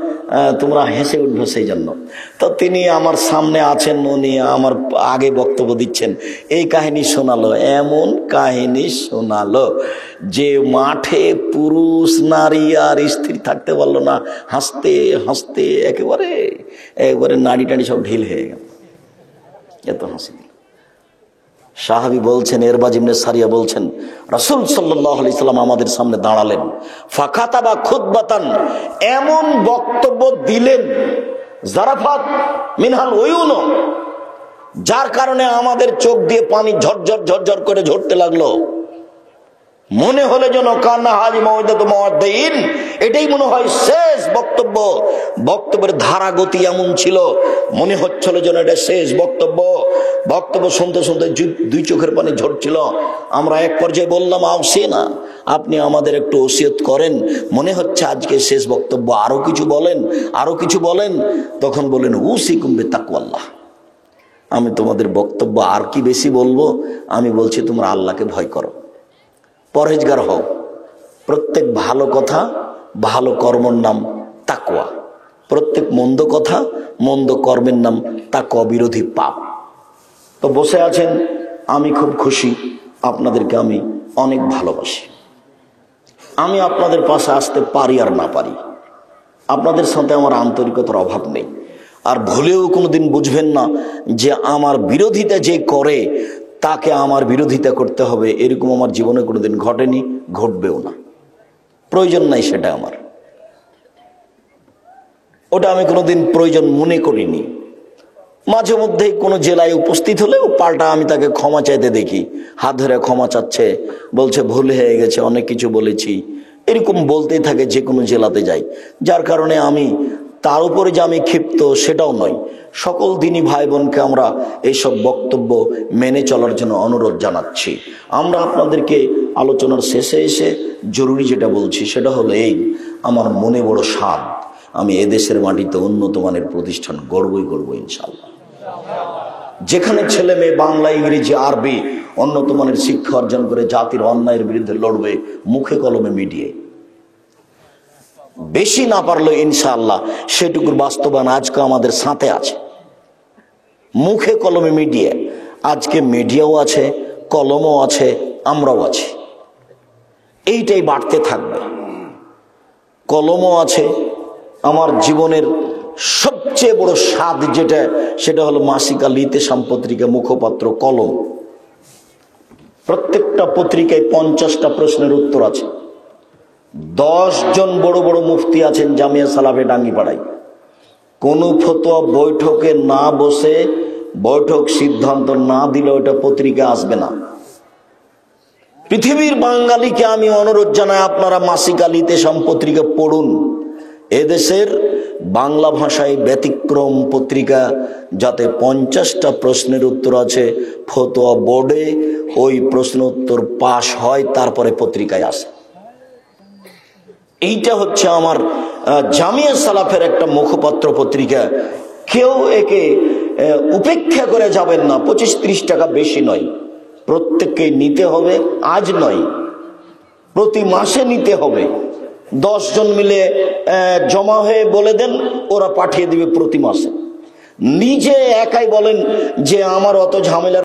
তোমরা হেসে উঠবো সেই জন্য। তো তিনি আমার সামনে আছেন, উনি আমার আগে বক্তব্য দিচ্ছেন, এই কাহিনী শোনালো, এমন কাহিনী শোনালো যে মাঠে পুরুষ নারী আর স্ত্রী থাকতে পারলো না, হাসতে হাসতে একেবারে নাড়ি টাড়ি সব ঢিল হয়ে গেল, এত হাসি। সাহাবী বলছেন, ইরবাজ ইবনে সারিয়া বলছেন, রাসূল সাল্লাল্লাহু আলাইহি সাল্লাম আমাদের সামনে দাঁড়ালেন, ফাকাতাবা খুতবাতান, এমন বক্তব্য দিলেন, জারাফাত মিনহাল উয়ুন, যার কারণে আমাদের চোখ দিয়ে পানি ঝরঝর ঝরঝর করে ঝরতে লাগলো। মনে হলে যেন কান্না হাজি মওইদাতু মুওয়াদ্দিন, এটাই মনে হয় শেষ বক্তব্য। বক্তব্যের ধারা গতি এমন ছিল, মনে হচ্ছিল যেন এটা শেষ বক্তব্য। বক্তব্য শুনতে শুনতে দুই চোখের পানি ঝরছিল। আমরা এক পর্যায়ে বললাম, না, আপনি আমাদের একটু ওসিয়ত করেন, মনে হচ্ছে আজকে শেষ বক্তব্য, আরো কিছু বলেন, আরো কিছু বলেন। তখন বলেন, উসিকুম বিতাকওয়াল্লাহ। আমি তোমাদের বক্তব্য আর কি বেশি বলবো, আমি বলছি তোমরা আল্লাহকে ভয় করো, পরহেজগার হও। প্রত্যেক ভালো কথা, ভালো কর্মের নাম তাকওয়া। প্রত্যেক মন্দ কথা, মন্দ কর্মের নাম তাকওয়া বিরোধী পাপ। তো বসে আছেন, আমি খুব খুশি, আপনাদেরকে আমি অনেক ভালোবাসি। আমি আপনাদের পাশে আসতে পারি আর না পারি, আপনাদের সাথে আমার আন্তরিকতার অভাব নেই। আর ভুলেও কোনোদিন বুঝবেন না যে আমার বিরোধিতা যে করে তাকে আমার বিরোধিতা করতে হবে, এরকম আমার জীবনে কোনোদিন ঘটেনি, ঘটবেও না। প্রয়োজন নাই সেটা আমার, ওটা আমি কোনোদিন প্রয়োজন মনে করিনি। মাঝে মধ্যেই কোনো জেলায় উপস্থিত হলেও পাল্টা আমি তাকে ক্ষমা চাইতে দেখি, হাত ধরে ক্ষমা চাচ্ছে, বলছে ভুল হয়ে গেছে, অনেক কিছু বলেছি, এরকম বলতেই থাকে যে কোনো জেলাতে যাই। যার কারণে আমি তার উপরে যে আমি ক্ষিপ্ত সেটাও নয়। সকল দিনই ভাই বোনকে আমরা এইসব বক্তব্য মেনে চলার জন্য অনুরোধ জানাচ্ছি। আমরা আপনাদেরকে আলোচনার শেষে এসে জরুরি যেটা বলছি সেটা হলো এই, আমার মনে বড় স্বাদ, আমি এদেশের মাটিতে উন্নত মানের প্রতিষ্ঠান গড়বই ইনশাআল্লাহ। যেখানে ছেলে মেয়ে বাংলা, ইংরেজি, আরবি উন্নত মানের শিক্ষা অর্জন করে জাতির অন্যায়ের বিরুদ্ধে লড়বে মুখে কলমে মিডিয়ে, বেশি না পারলো ইনশাআল্লাহ সেটুকুর বাস্তবায়ন আজকে আমাদের সাথে আছে। মুখে কলমে মিডিয়া, আজকে মিডিয়াও আছে, কলমও আছে, আমরাও আছি। এইটাই বাড়তে থাকবে। কলমও আছে। আমার জীবনের সবচেয়ে বড় স্বাদ যেটা, সেটা হলো মাসিকা লিতেশাম পত্রিকা মুখপাত্র কলম। প্রত্যেকটা পত্রিকায় 50টা প্রশ্নের উত্তর আছে। 10 জন বড় বড় মুফতি আছেন জামিয়া সালাফে ডাঙ্গিপাড়ায়। কোন ফতোয়া বৈঠকে না বসে, বৈঠক সিদ্ধান্ত না দিলে ওটা পত্রিকা আসবে না। পৃথিবীর বাঙালিকে আমি অনুরোধ জানাই, আপনারা মাসিকা লিতেশাম পত্রিকা পড়ুন। এদেশের বাংলা ভাষায় ব্যতিক্রম পত্রিকা, যাতে 50টা প্রশ্নের উত্তর আছে, ফতোয়া বোর্ডে ওই প্রশ্ন উত্তর পাশ হয়, তারপরে পত্রিকায় আসে। এইটা হচ্ছে আমার জামিয়া সালাফের একটা মুখপাত্র পত্রিকা। কেউ একে উপেক্ষা করে যাবেন না। 25-30 টাকা বেশি নয়, প্রত্যেককে নিতে হবে। আজ নয়, প্রতি মাসে নিতে হবে। 10 জন মিলে জমা হয়ে বলে দেন, ওরা পাঠিয়ে দিবে প্রতি মাসে। নিজে একাই বলেন যে আমার অত ঝামেলা